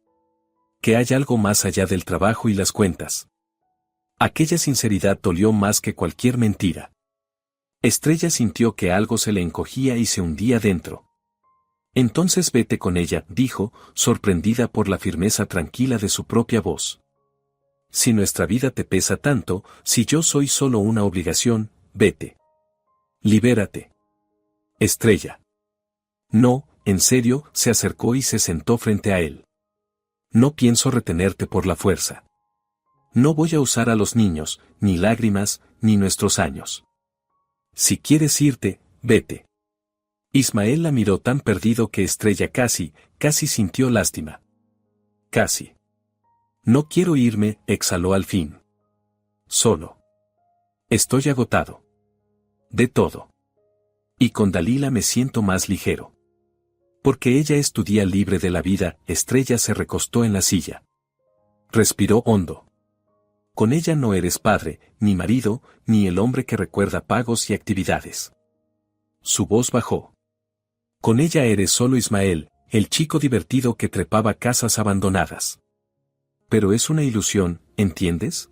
Que hay algo más allá del trabajo y las cuentas. Aquella sinceridad dolió más que cualquier mentira. Estrella sintió que algo se le encogía y se hundía dentro. Entonces vete con ella, dijo, sorprendida por la firmeza tranquila de su propia voz. Si nuestra vida te pesa tanto, si yo soy solo una obligación, vete. Libérate. Estrella. No, en serio, se acercó y se sentó frente a él. No pienso retenerte por la fuerza. No voy a usar a los niños, ni lágrimas, ni nuestros años. Si quieres irte, vete. Ismael la miró tan perdido que Estrella casi sintió lástima. Casi. No quiero irme, exhaló al fin. Solo. Estoy agotado. De todo. Y con Dalila me siento más ligero. Porque ella es tu día libre de la vida, Estrella se recostó en la silla. Respiró hondo. Con ella no eres padre, ni marido, ni el hombre que recuerda pagos y actividades. Su voz bajó. Con ella eres solo Ismael, el chico divertido que trepaba casas abandonadas. Pero es una ilusión, ¿entiendes?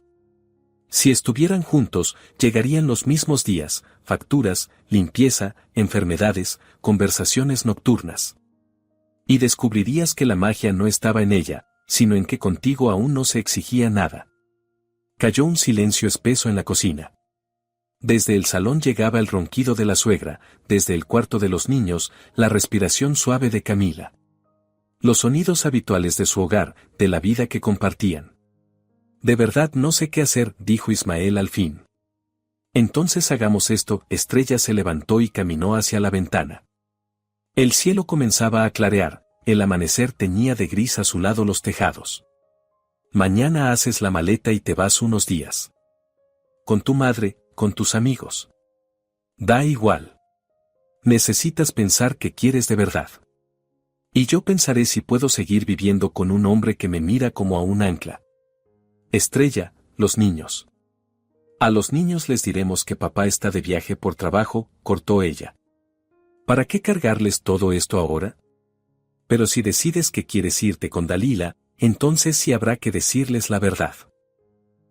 Si estuvieran juntos, llegarían los mismos días, facturas, limpieza, enfermedades, conversaciones nocturnas. Y descubrirías que la magia no estaba en ella, sino en que contigo aún no se exigía nada. Cayó un silencio espeso en la cocina. Desde el salón llegaba el ronquido de la suegra, desde el cuarto de los niños, la respiración suave de Camila. Los sonidos habituales de su hogar, de la vida que compartían. De verdad no sé qué hacer, dijo Ismael al fin. Entonces hagamos esto, Estrella se levantó y caminó hacia la ventana. El cielo comenzaba a clarear, el amanecer teñía de gris azulado los tejados. Mañana haces la maleta y te vas unos días. Con tu madre, con tus amigos. Da igual. Necesitas pensar que quieres de verdad. Y yo pensaré si puedo seguir viviendo con un hombre que me mira como a un ancla. Estrella, los niños. A los niños les diremos que papá está de viaje por trabajo, cortó ella. ¿Para qué cargarles todo esto ahora? Pero si decides que quieres irte con Dalila, entonces sí habrá que decirles la verdad.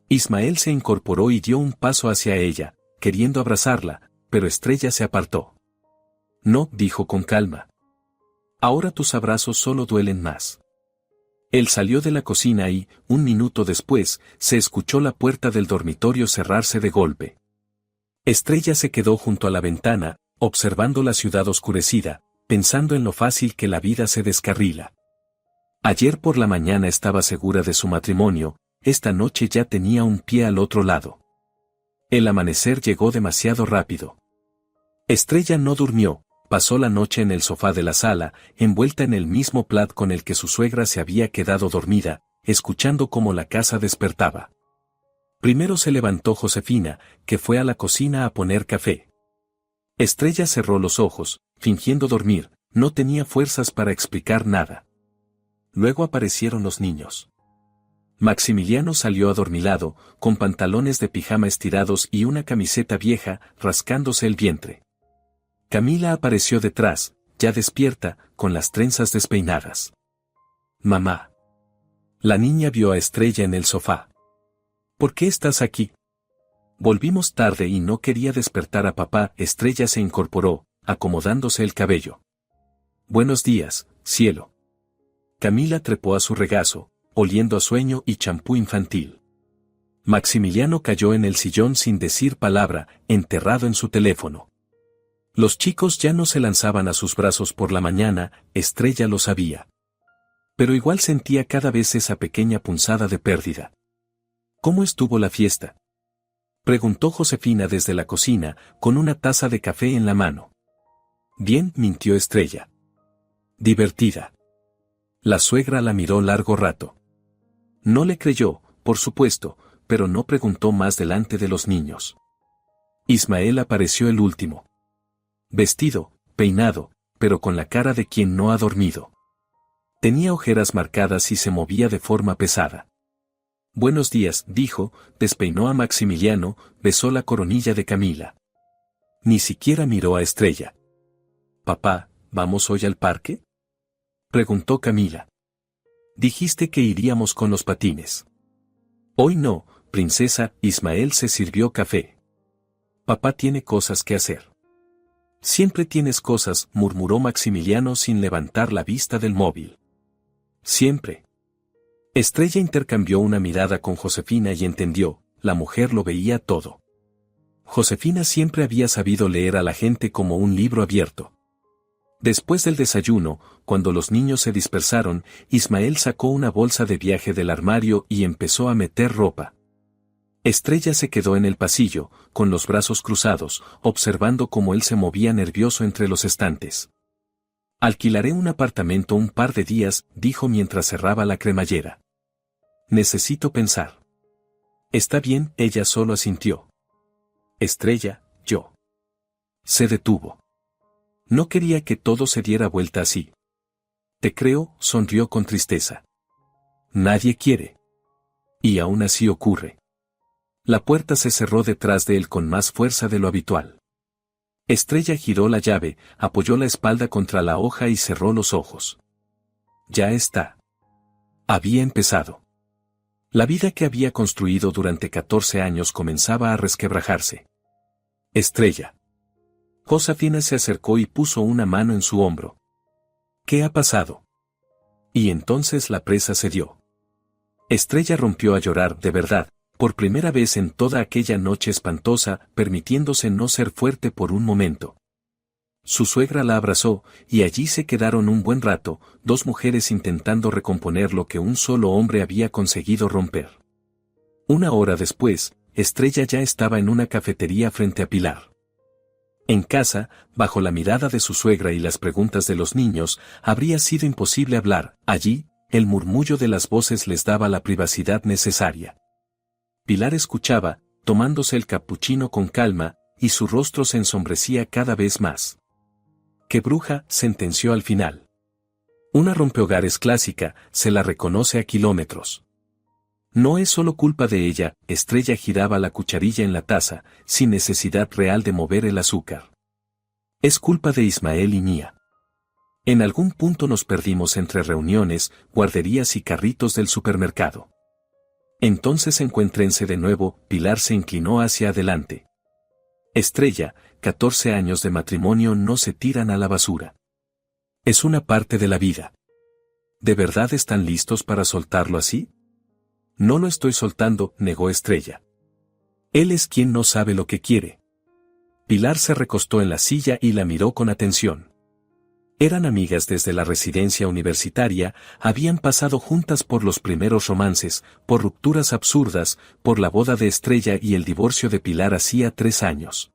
Ismael se incorporó y dio un paso hacia ella, queriendo abrazarla, pero Estrella se apartó. No, dijo con calma. Ahora tus abrazos solo duelen más. Él salió de la cocina y, un minuto después, se escuchó la puerta del dormitorio cerrarse de golpe. Estrella se quedó junto a la ventana, observando la ciudad oscurecida, pensando en lo fácil que la vida se descarrila. Ayer por la mañana estaba segura de su matrimonio, esta noche ya tenía un pie al otro lado. El amanecer llegó demasiado rápido. Estrella no durmió, Pasó la noche en el sofá de la sala, envuelta en el mismo plaid con el que su suegra se había quedado dormida, escuchando cómo la casa despertaba. Primero se levantó Josefina, que fue a la cocina a poner café. Estrella cerró los ojos, fingiendo dormir, no tenía fuerzas para explicar nada. Luego aparecieron los niños. Maximiliano salió adormilado, con pantalones de pijama estirados y una camiseta vieja, rascándose el vientre. Camila apareció detrás, ya despierta, con las trenzas despeinadas. «Mamá». La niña vio a Estrella en el sofá. «¿Por qué estás aquí?» «Volvimos tarde y no quería despertar a papá». Estrella se incorporó, acomodándose el cabello. «Buenos días, cielo». Camila trepó a su regazo, oliendo a sueño y champú infantil. Maximiliano cayó en el sillón sin decir palabra, enterrado en su teléfono. Los chicos ya no se lanzaban a sus brazos por la mañana, Estrella lo sabía. Pero igual sentía cada vez esa pequeña punzada de pérdida. «¿Cómo estuvo la fiesta?», preguntó Josefina desde la cocina, con una taza de café en la mano. «Bien», mintió Estrella. «Divertida». La suegra la miró largo rato. No le creyó, por supuesto, pero no preguntó más delante de los niños. Ismael apareció el último. Vestido, peinado, pero con la cara de quien no ha dormido. Tenía ojeras marcadas y se movía de forma pesada. «Buenos días», dijo, despeinó a Maximiliano, besó la coronilla de Camila. Ni siquiera miró a Estrella. «Papá, ¿vamos hoy al parque?», preguntó Camila. «Dijiste que iríamos con los patines». «Hoy no, princesa». Ismael se sirvió café. «Papá tiene cosas que hacer». «Siempre tienes cosas», murmuró Maximiliano sin levantar la vista del móvil. «Siempre». Estrella intercambió una mirada con Josefina y entendió, la mujer lo veía todo. Josefina siempre había sabido leer a la gente como un libro abierto. Después del desayuno, cuando los niños se dispersaron, Ismael sacó una bolsa de viaje del armario y empezó a meter ropa. Estrella se quedó en el pasillo, con los brazos cruzados, observando cómo él se movía nervioso entre los estantes. «Alquilaré un apartamento un par de días», dijo mientras cerraba la cremallera. «Necesito pensar». «Está bien», ella solo asintió. «Estrella, yo». Se detuvo. No quería que todo se diera vuelta así. «Te creo», sonrió con tristeza. «Nadie quiere». Y aún así ocurre. La puerta se cerró detrás de él con más fuerza de lo habitual. Estrella giró la llave, apoyó la espalda contra la hoja y cerró los ojos. Ya está. Había empezado. La vida que había construido durante 14 años comenzaba a resquebrajarse. «Estrella». Josefina se acercó y puso una mano en su hombro. «¿Qué ha pasado?». Y entonces la presa cedió. Estrella rompió a llorar de verdad, por primera vez en toda aquella noche espantosa, permitiéndose no ser fuerte por un momento. Su suegra la abrazó, y allí se quedaron un buen rato, dos mujeres intentando recomponer lo que un solo hombre había conseguido romper. Una hora después, Estrella ya estaba en una cafetería frente a Pilar. En casa, bajo la mirada de su suegra y las preguntas de los niños, habría sido imposible hablar. Allí, el murmullo de las voces les daba la privacidad necesaria. Pilar escuchaba, tomándose el capuchino con calma, y su rostro se ensombrecía cada vez más. «¡Qué bruja!», sentenció al final. Una rompehogares clásica, se la reconoce a kilómetros. No es solo culpa de ella, Estrella giraba la cucharilla en la taza, sin necesidad real de mover el azúcar. Es culpa de Ismael y mía. En algún punto nos perdimos entre reuniones, guarderías y carritos del supermercado. Entonces encuéntrense de nuevo, Pilar se inclinó hacia adelante. Estrella, 14 años de matrimonio no se tiran a la basura. Es una parte de la vida. ¿De verdad están listos para soltarlo así? No lo estoy soltando, negó Estrella. Él es quien no sabe lo que quiere. Pilar se recostó en la silla y la miró con atención. Eran amigas desde la residencia universitaria, habían pasado juntas por los primeros romances, por rupturas absurdas, por la boda de Estrella y el divorcio de Pilar hacía 3 años.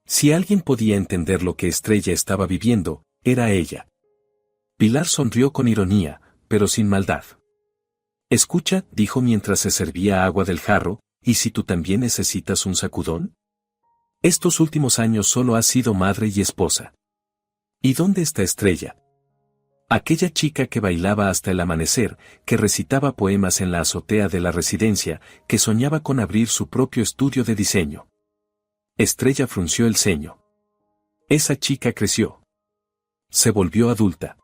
Si alguien podía entender lo que Estrella estaba viviendo, era ella. Pilar sonrió con ironía, pero sin maldad. Escucha, dijo mientras se servía agua del jarro, ¿y si tú también necesitas un sacudón? Estos últimos años solo has sido madre y esposa. ¿Y dónde está Estrella? Aquella chica que bailaba hasta el amanecer, que recitaba poemas en la azotea de la residencia, que soñaba con abrir su propio estudio de diseño. Estrella frunció el ceño. Esa chica creció. Se volvió adulta.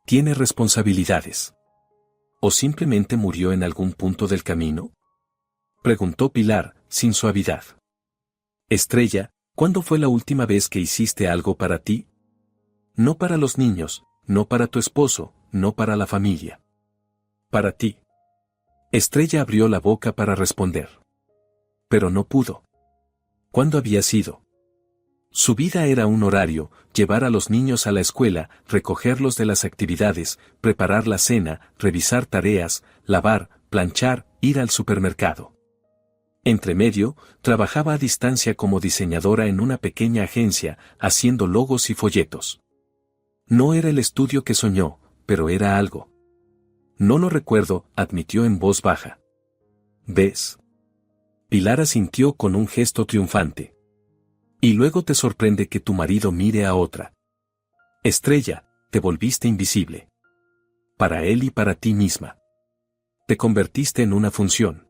¿Tiene responsabilidades? ¿O simplemente murió en algún punto del camino? Preguntó Pilar, sin suavidad. Estrella, ¿cuándo fue la última vez que hiciste algo para ti? No para los niños, no para tu esposo, no para la familia. Para ti. Estrella abrió la boca para responder. Pero no pudo. ¿Cuándo había sido? Su vida era un horario, llevar a los niños a la escuela, recogerlos de las actividades, preparar la cena, revisar tareas, lavar, planchar, ir al supermercado. Entre medio, trabajaba a distancia como diseñadora en una pequeña agencia, haciendo logos y folletos. No era el estudio que soñó, pero era algo. No lo recuerdo, admitió en voz baja. ¿Ves? Pilar asintió con un gesto triunfante. Y luego te sorprende que tu marido mire a otra. Estrella, te volviste invisible. Para él y para ti misma. Te convertiste en una función.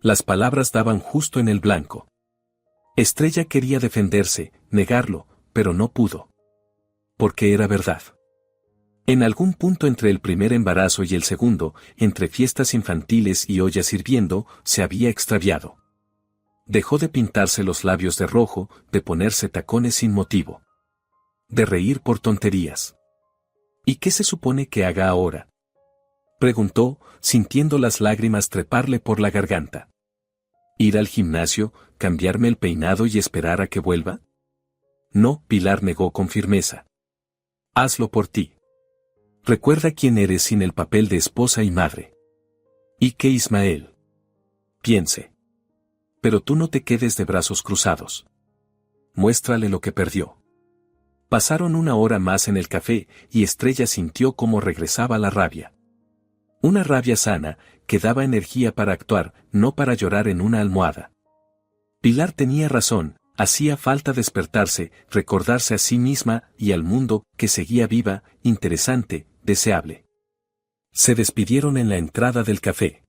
Las palabras daban justo en el blanco. Estrella quería defenderse, negarlo, pero no pudo. Porque era verdad. En algún punto entre el primer embarazo y el segundo, entre fiestas infantiles y ollas hirviendo, se había extraviado. Dejó de pintarse los labios de rojo, de ponerse tacones sin motivo. De reír por tonterías. ¿Y qué se supone que haga ahora? Preguntó, sintiendo las lágrimas treparle por la garganta. ¿Ir al gimnasio, cambiarme el peinado y esperar a que vuelva? No, Pilar negó con firmeza. Hazlo por ti. Recuerda quién eres sin el papel de esposa y madre. Y que Ismael piense. Pero tú no te quedes de brazos cruzados. Muéstrale lo que perdió. Pasaron una hora más en el café y Estrella sintió cómo regresaba la rabia. Una rabia sana, que daba energía para actuar, no para llorar en una almohada. Pilar tenía razón, hacía falta despertarse, recordarse a sí misma y al mundo que seguía viva, interesante, deseable. Se despidieron en la entrada del café.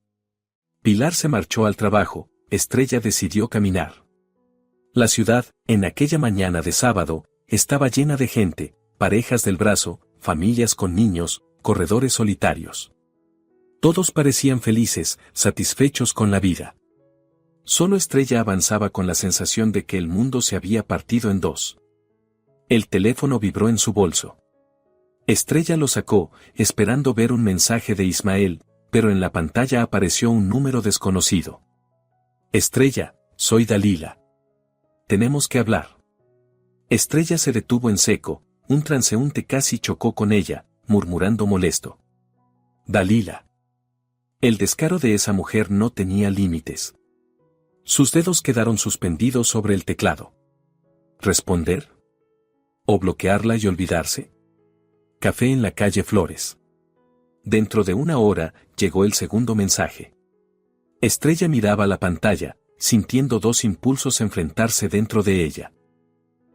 Pilar se marchó al trabajo, Estrella decidió caminar. La ciudad, en aquella mañana de sábado, estaba llena de gente, parejas del brazo, familias con niños, corredores solitarios. Todos parecían felices, satisfechos con la vida. Solo Estrella avanzaba con la sensación de que el mundo se había partido en dos. El teléfono vibró en su bolso. Estrella lo sacó, esperando ver un mensaje de Ismael, pero en la pantalla apareció un número desconocido. Estrella, soy Dalila. Tenemos que hablar. Estrella se detuvo en seco, un transeúnte casi chocó con ella, murmurando molesto. Dalila. El descaro de esa mujer no tenía límites. Sus dedos quedaron suspendidos sobre el teclado. ¿Responder? ¿O bloquearla y olvidarse? Café en la calle Flores. Dentro de una hora, llegó el segundo mensaje. Estrella miraba la pantalla, sintiendo dos impulsos enfrentarse dentro de ella.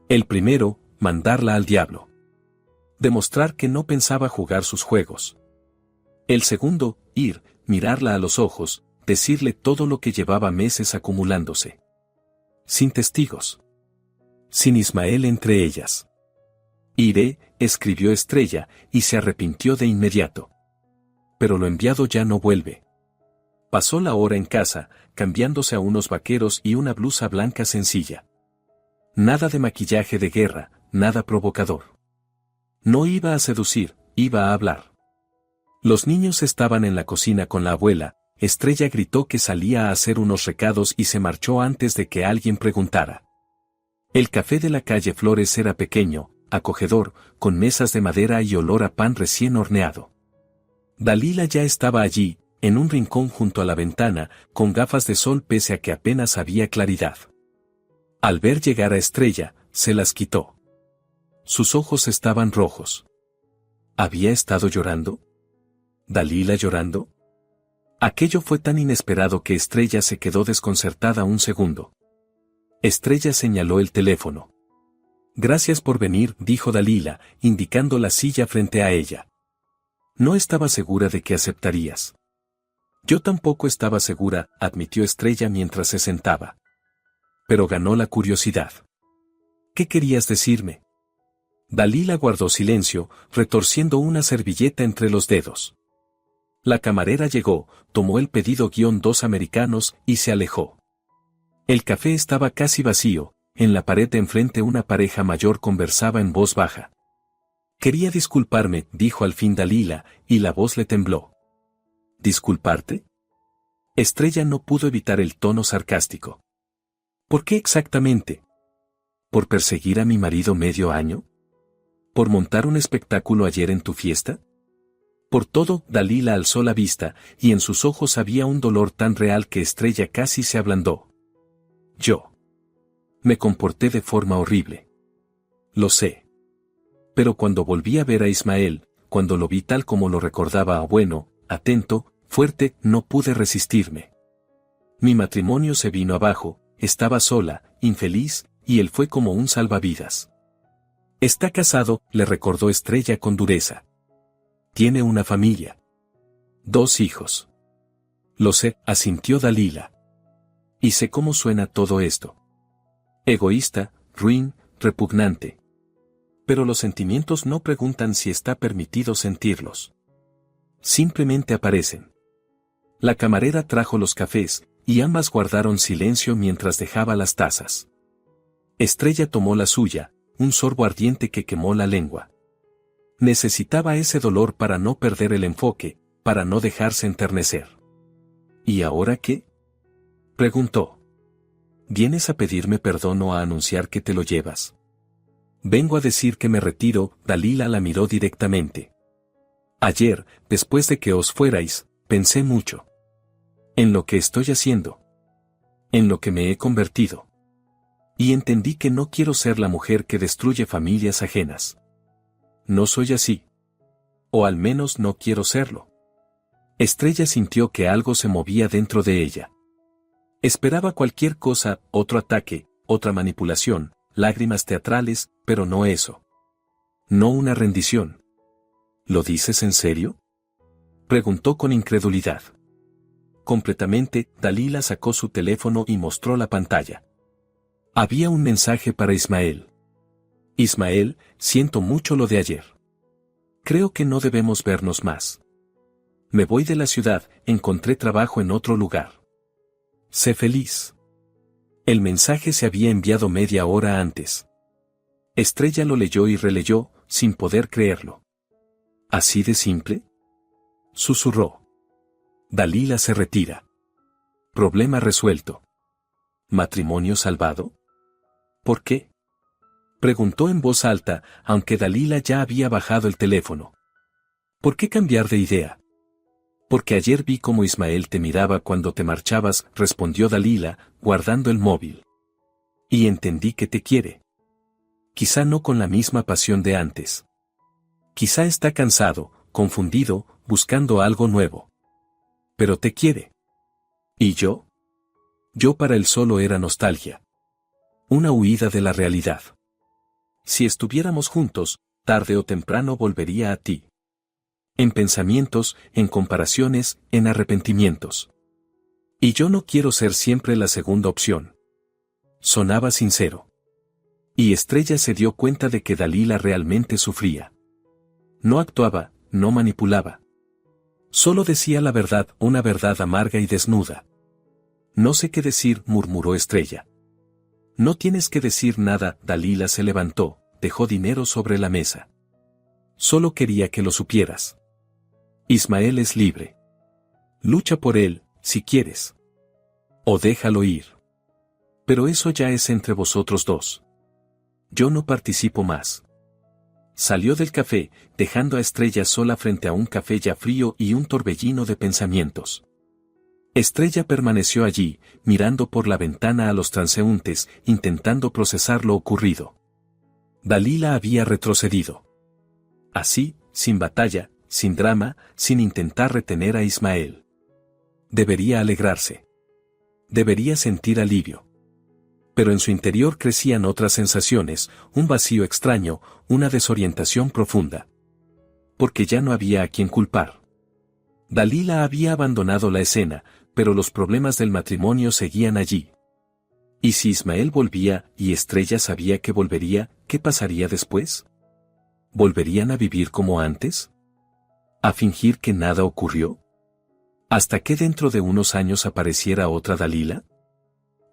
El primero, mandarla al diablo. Demostrar que no pensaba jugar sus juegos. El segundo, ir, mirarla a los ojos, decirle todo lo que llevaba meses acumulándose. Sin testigos. Sin Ismael entre ellas. Iré, escribió Estrella, y se arrepintió de inmediato. Pero lo enviado ya no vuelve. Pasó la hora en casa, cambiándose a unos vaqueros y una blusa blanca sencilla. Nada de maquillaje de guerra, nada provocador. No iba a seducir, iba a hablar. Los niños estaban en la cocina con la abuela, Estrella gritó que salía a hacer unos recados y se marchó antes de que alguien preguntara. El café de la calle Flores era pequeño, acogedor, con mesas de madera y olor a pan recién horneado. Dalila ya estaba allí, en un rincón junto a la ventana, con gafas de sol pese a que apenas había claridad. Al ver llegar a Estrella, se las quitó. Sus ojos estaban rojos. ¿Había estado llorando? ¿Dalila llorando? Aquello fue tan inesperado que Estrella se quedó desconcertada un segundo. Estrella señaló el teléfono. Gracias por venir, dijo Dalila, indicando la silla frente a ella. No estaba segura de que aceptarías. Yo tampoco estaba segura, admitió Estrella mientras se sentaba. Pero ganó la curiosidad. ¿Qué querías decirme? Dalila guardó silencio, retorciendo una servilleta entre los dedos. La camarera llegó, tomó el pedido -2 americanos y se alejó. El café estaba casi vacío, en la pared de enfrente una pareja mayor conversaba en voz baja. Quería disculparme, dijo al fin Dalila, y la voz le tembló. ¿Disculparte? Estrella no pudo evitar el tono sarcástico. ¿Por qué exactamente? ¿Por perseguir a mi marido medio año? ¿Por montar un espectáculo ayer en tu fiesta? Por todo, Dalila alzó la vista, y en sus ojos había un dolor tan real que Estrella casi se ablandó. Yo me comporté de forma horrible. Lo sé. Pero cuando volví a ver a Ismael, cuando lo vi tal como lo recordaba, bueno, atento, fuerte, no pude resistirme. Mi matrimonio se vino abajo, estaba sola, infeliz, y él fue como un salvavidas. Está casado, le recordó Estrella con dureza. Tiene una familia. 2 hijos. Lo sé, asintió Dalila. Y sé cómo suena todo esto. Egoísta, ruin, repugnante. Pero los sentimientos no preguntan si está permitido sentirlos. Simplemente aparecen. La camarera trajo los cafés, y ambas guardaron silencio mientras dejaba las tazas. Estrella tomó la suya, un sorbo ardiente que quemó la lengua. Necesitaba ese dolor para no perder el enfoque, para no dejarse enternecer. ¿Y ahora qué? Preguntó. ¿Vienes a pedirme perdón o a anunciar que te lo llevas? Vengo a decir que me retiro, Dalila la miró directamente. Ayer, después de que os fuerais, pensé mucho. En lo que estoy haciendo. En lo que me he convertido. Y entendí que no quiero ser la mujer que destruye familias ajenas. No soy así. O al menos no quiero serlo. Estrella sintió que algo se movía dentro de ella. Esperaba cualquier cosa, otro ataque, otra manipulación, lágrimas teatrales, pero no eso. No una rendición. ¿Lo dices en serio? Preguntó con incredulidad. Completamente, Dalila sacó su teléfono y mostró la pantalla. Había un mensaje para Ismael. Ismael, siento mucho lo de ayer. Creo que no debemos vernos más. Me voy de la ciudad, encontré trabajo en otro lugar. Sé feliz. El mensaje se había enviado media hora antes. Estrella lo leyó y releyó, sin poder creerlo. ¿Así de simple? Susurró. Dalila se retira. Problema resuelto. ¿Matrimonio salvado? ¿Por qué? Preguntó en voz alta, aunque Dalila ya había bajado el teléfono. ¿Por qué cambiar de idea? Porque ayer vi cómo Ismael te miraba cuando te marchabas, respondió Dalila, guardando el móvil. Y entendí que te quiere. Quizá no con la misma pasión de antes. Quizá está cansado, confundido, buscando algo nuevo. Pero te quiere. ¿Y yo? Yo para él solo era nostalgia. Una huida de la realidad. Si estuviéramos juntos, tarde o temprano volvería a ti. En pensamientos, en comparaciones, en arrepentimientos. Y yo no quiero ser siempre la segunda opción. Sonaba sincero. Y Estrella se dio cuenta de que Dalila realmente sufría. No actuaba, no manipulaba. Solo decía la verdad, una verdad amarga y desnuda. No sé qué decir, murmuró Estrella. No tienes que decir nada, Dalila se levantó, dejó dinero sobre la mesa. Solo quería que lo supieras. Ismael es libre. Lucha por él, si quieres. O déjalo ir. Pero eso ya es entre vosotros dos. Yo no participo más. Salió del café, dejando a Estrella sola frente a un café ya frío y un torbellino de pensamientos. Estrella permaneció allí, mirando por la ventana a los transeúntes, intentando procesar lo ocurrido. Dalila había retrocedido. Así, sin batalla, sin drama, sin intentar retener a Ismael. Debería alegrarse. Debería sentir alivio. Pero en su interior crecían otras sensaciones, un vacío extraño, una desorientación profunda. Porque ya no había a quien culpar. Dalila había abandonado la escena, pero los problemas del matrimonio seguían allí. ¿Y si Ismael volvía y Estrella sabía que volvería, qué pasaría después? ¿Volverían a vivir como antes? ¿A fingir que nada ocurrió? ¿Hasta que dentro de unos años apareciera otra Dalila?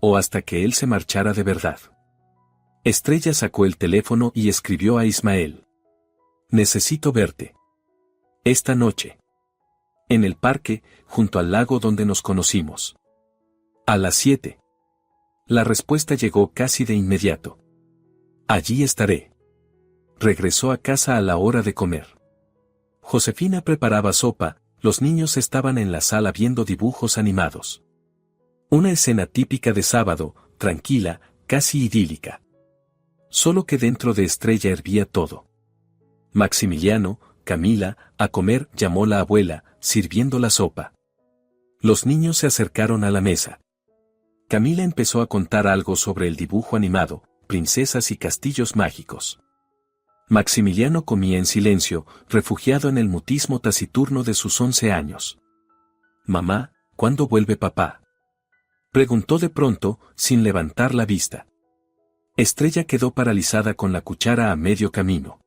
¿O hasta que él se marchara de verdad? Estrella sacó el teléfono y escribió a Ismael. Necesito verte. Esta noche. En el parque, junto al lago donde nos conocimos. A las 7. La respuesta llegó casi de inmediato. Allí estaré. Regresó a casa a la hora de comer. Josefina preparaba sopa, los niños estaban en la sala viendo dibujos animados. Una escena típica de sábado, tranquila, casi idílica. Solo que dentro de Estrella hervía todo. Maximiliano, Camila, a comer, llamó la abuela, sirviendo la sopa. Los niños se acercaron a la mesa. Camila empezó a contar algo sobre el dibujo animado, princesas y castillos mágicos. Maximiliano comía en silencio, refugiado en el mutismo taciturno de sus 11 años. «Mamá, ¿cuándo vuelve papá?», preguntó de pronto, sin levantar la vista. Estrella quedó paralizada con la cuchara a medio camino.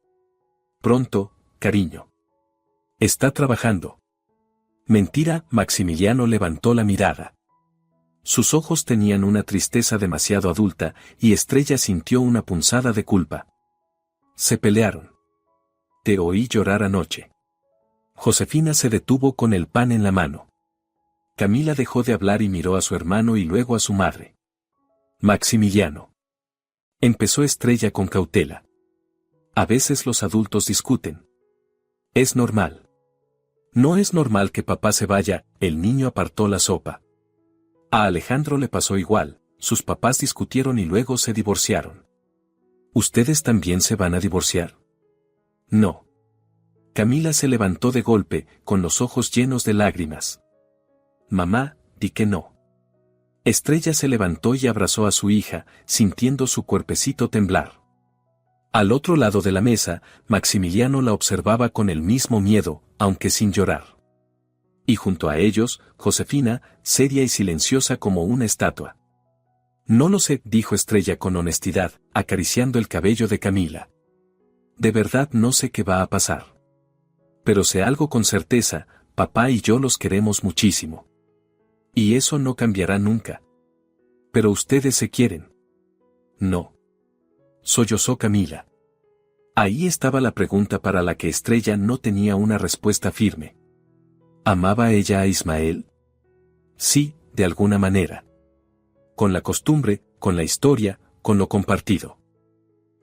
«Pronto, cariño. Está trabajando». «Mentira», Maximiliano levantó la mirada. Sus ojos tenían una tristeza demasiado adulta, y Estrella sintió una punzada de culpa. Se pelearon. Te oí llorar anoche. Josefina se detuvo con el pan en la mano. Camila dejó de hablar y miró a su hermano y luego a su madre. Maximiliano. Empezó Estrella con cautela. A veces los adultos discuten. Es normal. No es normal que papá se vaya, el niño apartó la sopa. A Alejandro le pasó igual, sus papás discutieron y luego se divorciaron. ¿Ustedes también se van a divorciar? No. Camila se levantó de golpe, con los ojos llenos de lágrimas. Mamá, di que no. Estrella se levantó y abrazó a su hija, sintiendo su cuerpecito temblar. Al otro lado de la mesa, Maximiliano la observaba con el mismo miedo, aunque sin llorar. Y junto a ellos, Josefina, seria y silenciosa como una estatua. No lo sé, dijo Estrella con honestidad, acariciando el cabello de Camila. De verdad no sé qué va a pasar. Pero sé algo con certeza, papá y yo los queremos muchísimo. Y eso no cambiará nunca. Pero ustedes se quieren. No. Sollozó Camila. Ahí estaba la pregunta para la que Estrella no tenía una respuesta firme. ¿Amaba ella a Ismael? Sí, de alguna manera. Con la costumbre, con la historia, con lo compartido.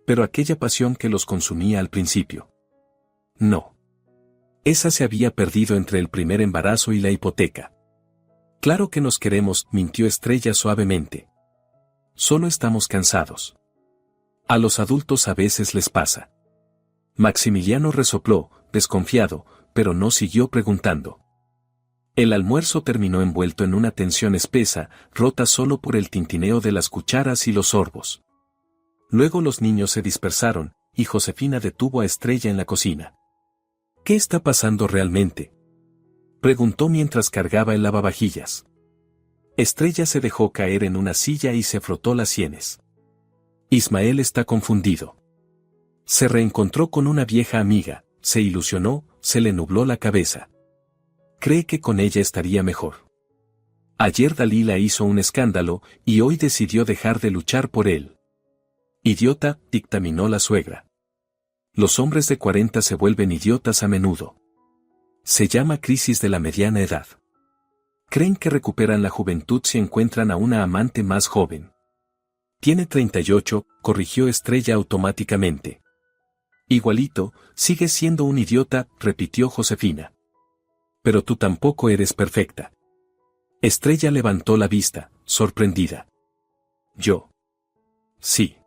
Pero aquella pasión que los consumía al principio. No. Esa se había perdido entre el primer embarazo y la hipoteca. Claro que nos queremos, mintió Estrella suavemente. Solo estamos cansados. A los adultos a veces les pasa. Maximiliano resopló, desconfiado, pero no siguió preguntando. El almuerzo terminó envuelto en una tensión espesa, rota solo por el tintineo de las cucharas y los sorbos. Luego los niños se dispersaron, y Josefina detuvo a Estrella en la cocina. ¿Qué está pasando realmente?, preguntó mientras cargaba el lavavajillas. Estrella se dejó caer en una silla y se frotó las sienes. Ismael está confundido. Se reencontró con una vieja amiga, se ilusionó, se le nubló la cabeza. Cree que con ella estaría mejor. Ayer Dalila hizo un escándalo, y hoy decidió dejar de luchar por él. Idiota, dictaminó la suegra. Los hombres de 40 se vuelven idiotas a menudo. Se llama crisis de la mediana edad. Creen que recuperan la juventud si encuentran a una amante más joven. Tiene 38, corrigió Estrella automáticamente. Igualito, sigue siendo un idiota, repitió Josefina. Pero tú tampoco eres perfecta. Estrella levantó la vista, sorprendida. ¿Yo? Sí.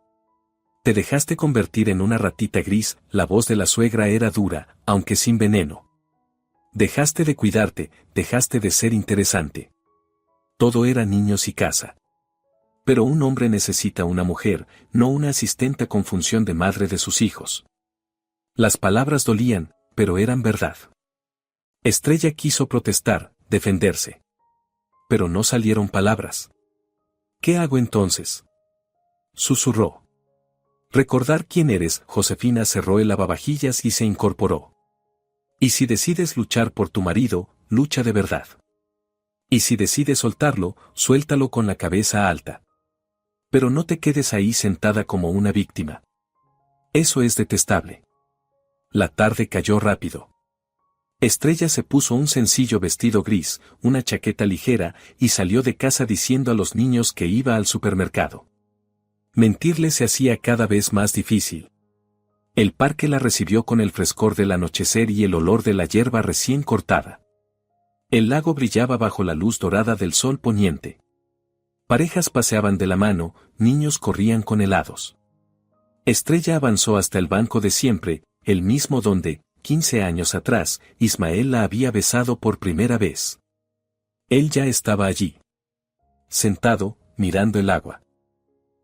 Te dejaste convertir en una ratita gris, la voz de la suegra era dura, aunque sin veneno. Dejaste de cuidarte, dejaste de ser interesante. Todo era niños y casa. Pero un hombre necesita una mujer, no una asistenta con función de madre de sus hijos. Las palabras dolían, pero eran verdad. Estrella quiso protestar, defenderse. Pero no salieron palabras. ¿Qué hago entonces? Susurró. Recordar quién eres. Josefina cerró el lavavajillas y se incorporó. Y si decides luchar por tu marido, lucha de verdad. Y si decides soltarlo, suéltalo con la cabeza alta. Pero no te quedes ahí sentada como una víctima. Eso es detestable. La tarde cayó rápido. Estrella se puso un sencillo vestido gris, una chaqueta ligera, y salió de casa diciendo a los niños que iba al supermercado. Mentirle se hacía cada vez más difícil. El parque la recibió con el frescor del anochecer y el olor de la hierba recién cortada. El lago brillaba bajo la luz dorada del sol poniente. Parejas paseaban de la mano, niños corrían con helados. Estrella avanzó hasta el banco de siempre, el mismo donde, 15 años atrás, Ismael la había besado por primera vez. Él ya estaba allí. Sentado, mirando el agua.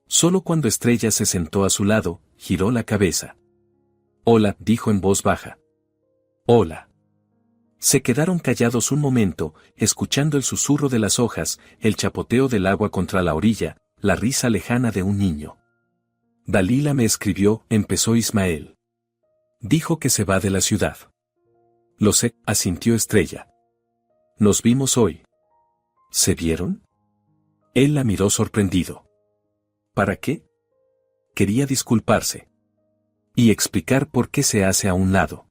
Solo cuando Estrella se sentó a su lado, giró la cabeza. «Hola», dijo en voz baja. «Hola». Se quedaron callados un momento, escuchando el susurro de las hojas, el chapoteo del agua contra la orilla, la risa lejana de un niño. «Dalila me escribió», empezó Ismael. «Dijo que se va de la ciudad». «Lo sé», asintió Estrella. «Nos vimos hoy». «¿Se vieron?» Él la miró sorprendido. ¿Para qué? Quería disculparse. Y explicar por qué se hace a un lado.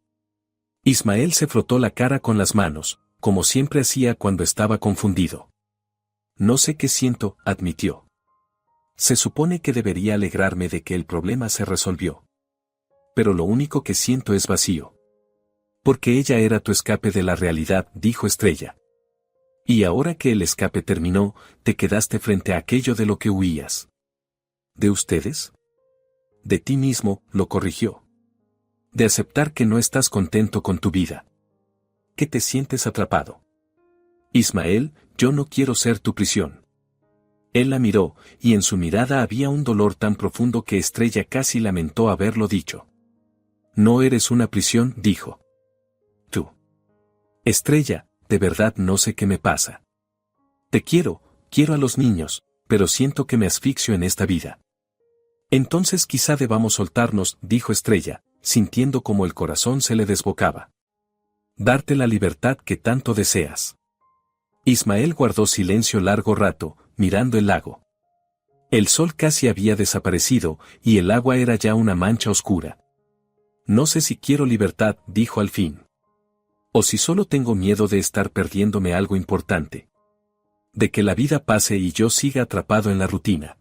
Ismael se frotó la cara con las manos, como siempre hacía cuando estaba confundido. «No sé qué siento», admitió. «Se supone que debería alegrarme de que el problema se resolvió. Pero lo único que siento es vacío. Porque ella era tu escape de la realidad», dijo Estrella. «Y ahora que el escape terminó, te quedaste frente a aquello de lo que huías». ¿De ustedes? De ti mismo, lo corrigió. De aceptar que no estás contento con tu vida. Que te sientes atrapado. Ismael, yo no quiero ser tu prisión. Él la miró, y en su mirada había un dolor tan profundo que Estrella casi lamentó haberlo dicho. No eres una prisión, dijo. Tú. Estrella, de verdad no sé qué me pasa. Te quiero a los niños, pero siento que me asfixio en esta vida. Entonces quizá debamos soltarnos, dijo Estrella, sintiendo como el corazón se le desbocaba. Darte la libertad que tanto deseas. Ismael guardó silencio largo rato, mirando el lago. El sol casi había desaparecido, y el agua era ya una mancha oscura. No sé si quiero libertad, dijo al fin. O si solo tengo miedo de estar perdiéndome algo importante. De que la vida pase y yo siga atrapado en la rutina.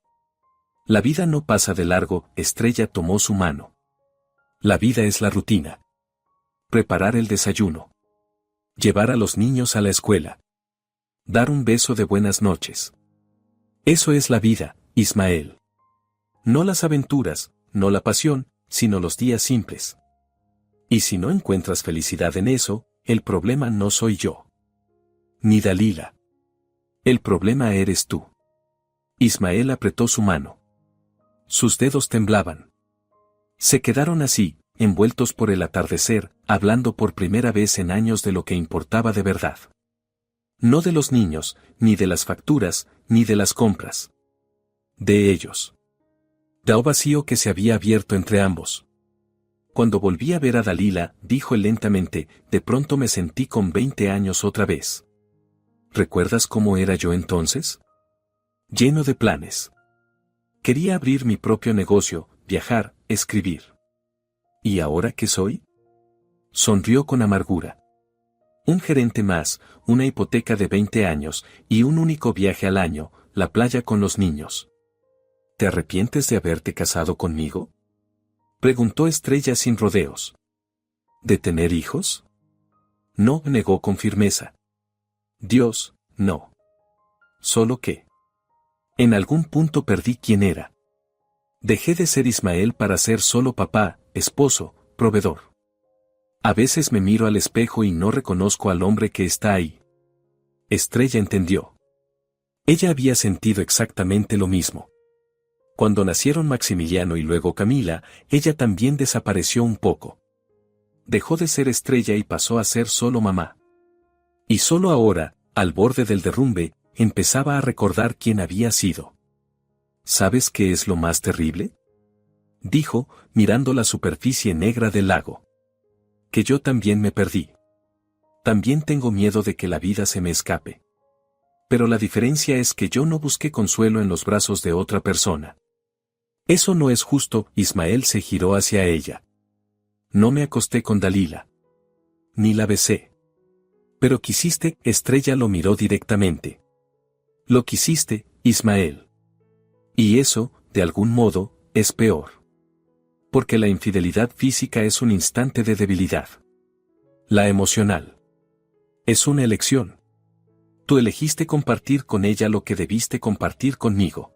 La vida no pasa de largo, Estrella tomó su mano. La vida es la rutina. Preparar el desayuno. Llevar a los niños a la escuela. Dar un beso de buenas noches. Eso es la vida, Ismael. No las aventuras, no la pasión, sino los días simples. Y si no encuentras felicidad en eso, el problema no soy yo. Ni Dalila. El problema eres tú. Ismael apretó su mano. Sus dedos temblaban. Se quedaron así, envueltos por el atardecer, hablando por primera vez en años de lo que importaba de verdad. No de los niños, ni de las facturas, ni de las compras. De ellos. Del vacío que se había abierto entre ambos. Cuando volví a ver a Dalila, dijo él lentamente, de pronto me sentí con 20 años otra vez. ¿Recuerdas cómo era yo entonces? Lleno de planes. Quería abrir mi propio negocio, viajar, escribir. ¿Y ahora qué soy? Sonrió con amargura. Un gerente más, una hipoteca de 20 años, y un único viaje al año, la playa con los niños. ¿Te arrepientes de haberte casado conmigo? Preguntó Estrella sin rodeos. ¿De tener hijos? No, negó con firmeza. Dios, no. solo que en algún punto perdí quién era. Dejé de ser Ismael para ser solo papá, esposo, proveedor. A veces me miro al espejo y no reconozco al hombre que está ahí. Estrella entendió. Ella había sentido exactamente lo mismo. Cuando nacieron Maximiliano y luego Camila, ella también desapareció un poco. Dejó de ser Estrella y pasó a ser solo mamá. Y solo ahora, al borde del derrumbe, empezaba a recordar quién había sido. ¿Sabes qué es lo más terrible?, dijo, mirando la superficie negra del lago. Que yo también me perdí. También tengo miedo de que la vida se me escape. Pero la diferencia es que yo no busqué consuelo en los brazos de otra persona. Eso no es justo. Ismael se giró hacia ella. No me acosté con Dalila. Ni la besé. Pero quisiste. Estrella lo miró directamente. Lo quisiste, Ismael. Y eso, de algún modo, es peor. Porque la infidelidad física es un instante de debilidad. La emocional es una elección. Tú elegiste compartir con ella lo que debiste compartir conmigo.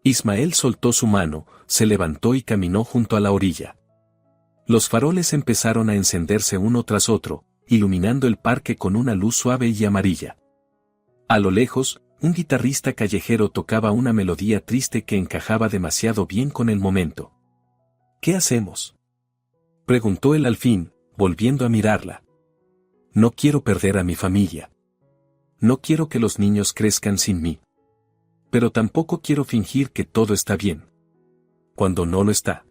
Ismael soltó su mano, se levantó y caminó junto a la orilla. Los faroles empezaron a encenderse uno tras otro, iluminando el parque con una luz suave y amarilla. A lo lejos, un guitarrista callejero tocaba una melodía triste que encajaba demasiado bien con el momento. ¿Qué hacemos?, preguntó él al fin, volviendo a mirarla. No quiero perder a mi familia. No quiero que los niños crezcan sin mí. Pero tampoco quiero fingir que todo está bien, cuando no lo está.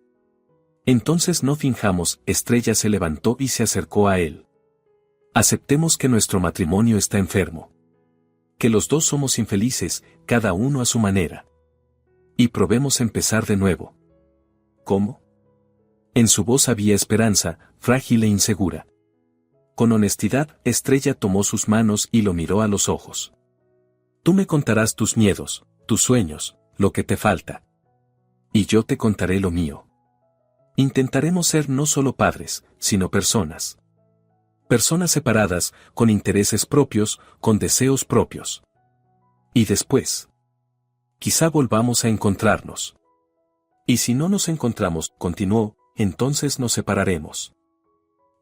Entonces no finjamos. Estrella se levantó y se acercó a él. Aceptemos que nuestro matrimonio está enfermo. Que los dos somos infelices, cada uno a su manera. Y probemos empezar de nuevo. ¿Cómo? En su voz había esperanza, frágil e insegura. Con honestidad, Estrella tomó sus manos y lo miró a los ojos. Tú me contarás tus miedos, tus sueños, lo que te falta. Y yo te contaré lo mío. Intentaremos ser no solo padres, sino personas. Personas separadas, con intereses propios, con deseos propios. Y después, quizá volvamos a encontrarnos. Y si no nos encontramos, continuó, entonces nos separaremos.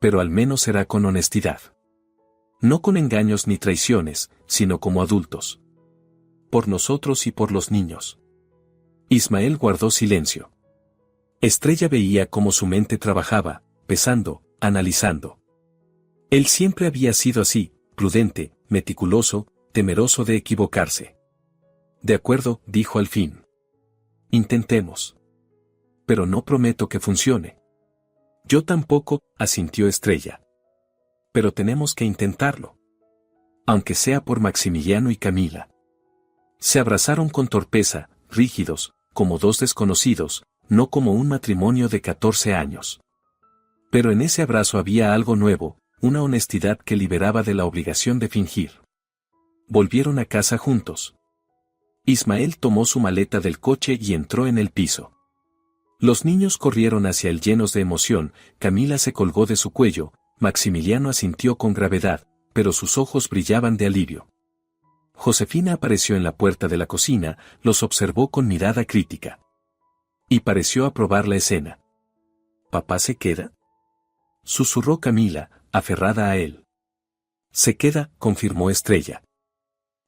Pero al menos será con honestidad. No con engaños ni traiciones, sino como adultos. Por nosotros y por los niños. Ismael guardó silencio. Estrella veía cómo su mente trabajaba, pesando, analizando. Él siempre había sido así, prudente, meticuloso, temeroso de equivocarse. De acuerdo, dijo al fin. Intentemos. Pero no prometo que funcione. Yo tampoco, asintió Estrella. Pero tenemos que intentarlo. Aunque sea por Maximiliano y Camila. Se abrazaron con torpeza, rígidos, como dos desconocidos, no como un matrimonio de 14 años. Pero en ese abrazo había algo nuevo, una honestidad que liberaba de la obligación de fingir. Volvieron a casa juntos. Ismael tomó su maleta del coche y entró en el piso. Los niños corrieron hacia él llenos de emoción. Camila se colgó de su cuello, Maximiliano asintió con gravedad, pero sus ojos brillaban de alivio. Josefina apareció en la puerta de la cocina, los observó con mirada crítica. Y pareció aprobar la escena. ¿Papá se queda?, susurró Camila, aferrada a él. Se queda, confirmó Estrella.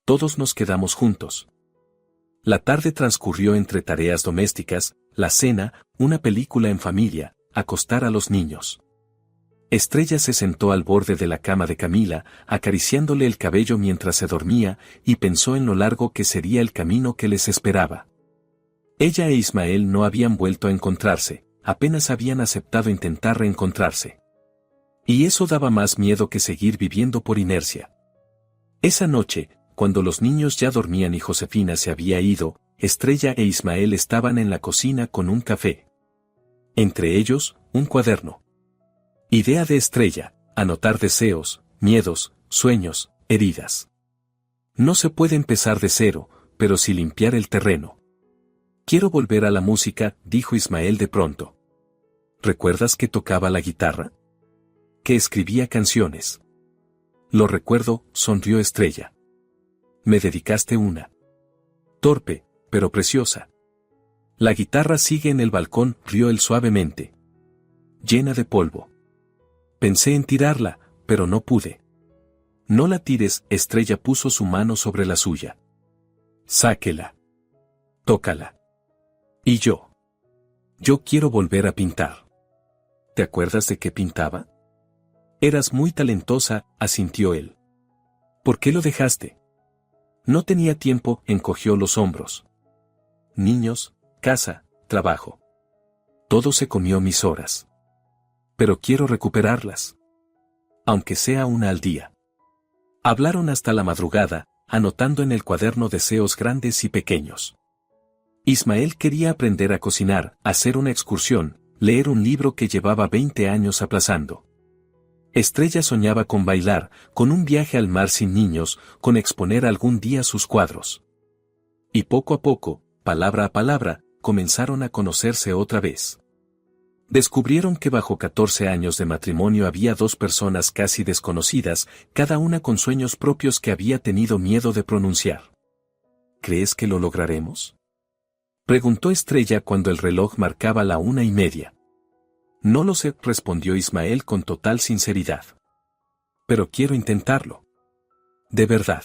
Todos nos quedamos juntos. La tarde transcurrió entre tareas domésticas, la cena, una película en familia, acostar a los niños. Estrella se sentó al borde de la cama de Camila, acariciándole el cabello mientras se dormía, y pensó en lo largo que sería el camino que les esperaba. Ella e Ismael no habían vuelto a encontrarse, apenas habían aceptado intentar reencontrarse. Y eso daba más miedo que seguir viviendo por inercia. Esa noche, cuando los niños ya dormían y Josefina se había ido, Estrella e Ismael estaban en la cocina con un café. Entre ellos, un cuaderno. Idea de Estrella: anotar deseos, miedos, sueños, heridas. No se puede empezar de cero, pero sí limpiar el terreno. Quiero volver a la música, dijo Ismael de pronto. ¿Recuerdas que tocaba la guitarra? Que escribía canciones. Lo recuerdo, sonrió Estrella. Me dedicaste una. Torpe, pero preciosa. La guitarra sigue en el balcón, rió él suavemente. Llena de polvo. Pensé en tirarla, pero no pude. No la tires, Estrella puso su mano sobre la suya. Sáquela. Tócala. Y yo. Yo quiero volver a pintar. ¿Te acuerdas de qué pintaba? Eras muy talentosa, asintió él. ¿Por qué lo dejaste? No tenía tiempo, encogió los hombros. Niños, casa, trabajo. Todo se comió mis horas. Pero quiero recuperarlas. Aunque sea una al día. Hablaron hasta la madrugada, anotando en el cuaderno deseos grandes y pequeños. Ismael quería aprender a cocinar, hacer una excursión, leer un libro que llevaba 20 años aplazando. Estrella soñaba con bailar, con un viaje al mar sin niños, con exponer algún día sus cuadros. Y poco a poco, palabra a palabra, comenzaron a conocerse otra vez. Descubrieron que bajo 14 años de matrimonio había dos personas casi desconocidas, cada una con sueños propios que había tenido miedo de pronunciar. ¿Crees que lo lograremos? Preguntó Estrella cuando el reloj marcaba la 1:30. No lo sé, respondió Ismael con total sinceridad. Pero quiero intentarlo. De verdad.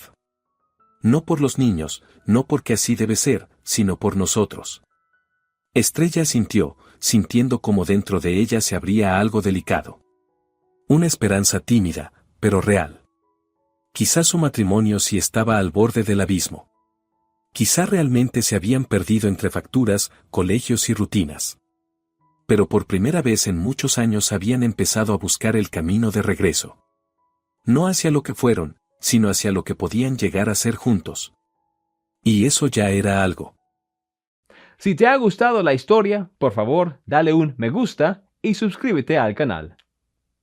No por los niños, no porque así debe ser, sino por nosotros. Estrella asintió, sintiendo como dentro de ella se abría algo delicado. Una esperanza tímida, pero real. Quizá su matrimonio sí estaba al borde del abismo. Quizá realmente se habían perdido entre facturas, colegios y rutinas. Pero por primera vez en muchos años habían empezado a buscar el camino de regreso. No hacia lo que fueron, sino hacia lo que podían llegar a ser juntos. Y eso ya era algo.
Si te ha gustado la historia, por favor, dale un me gusta y suscríbete al canal.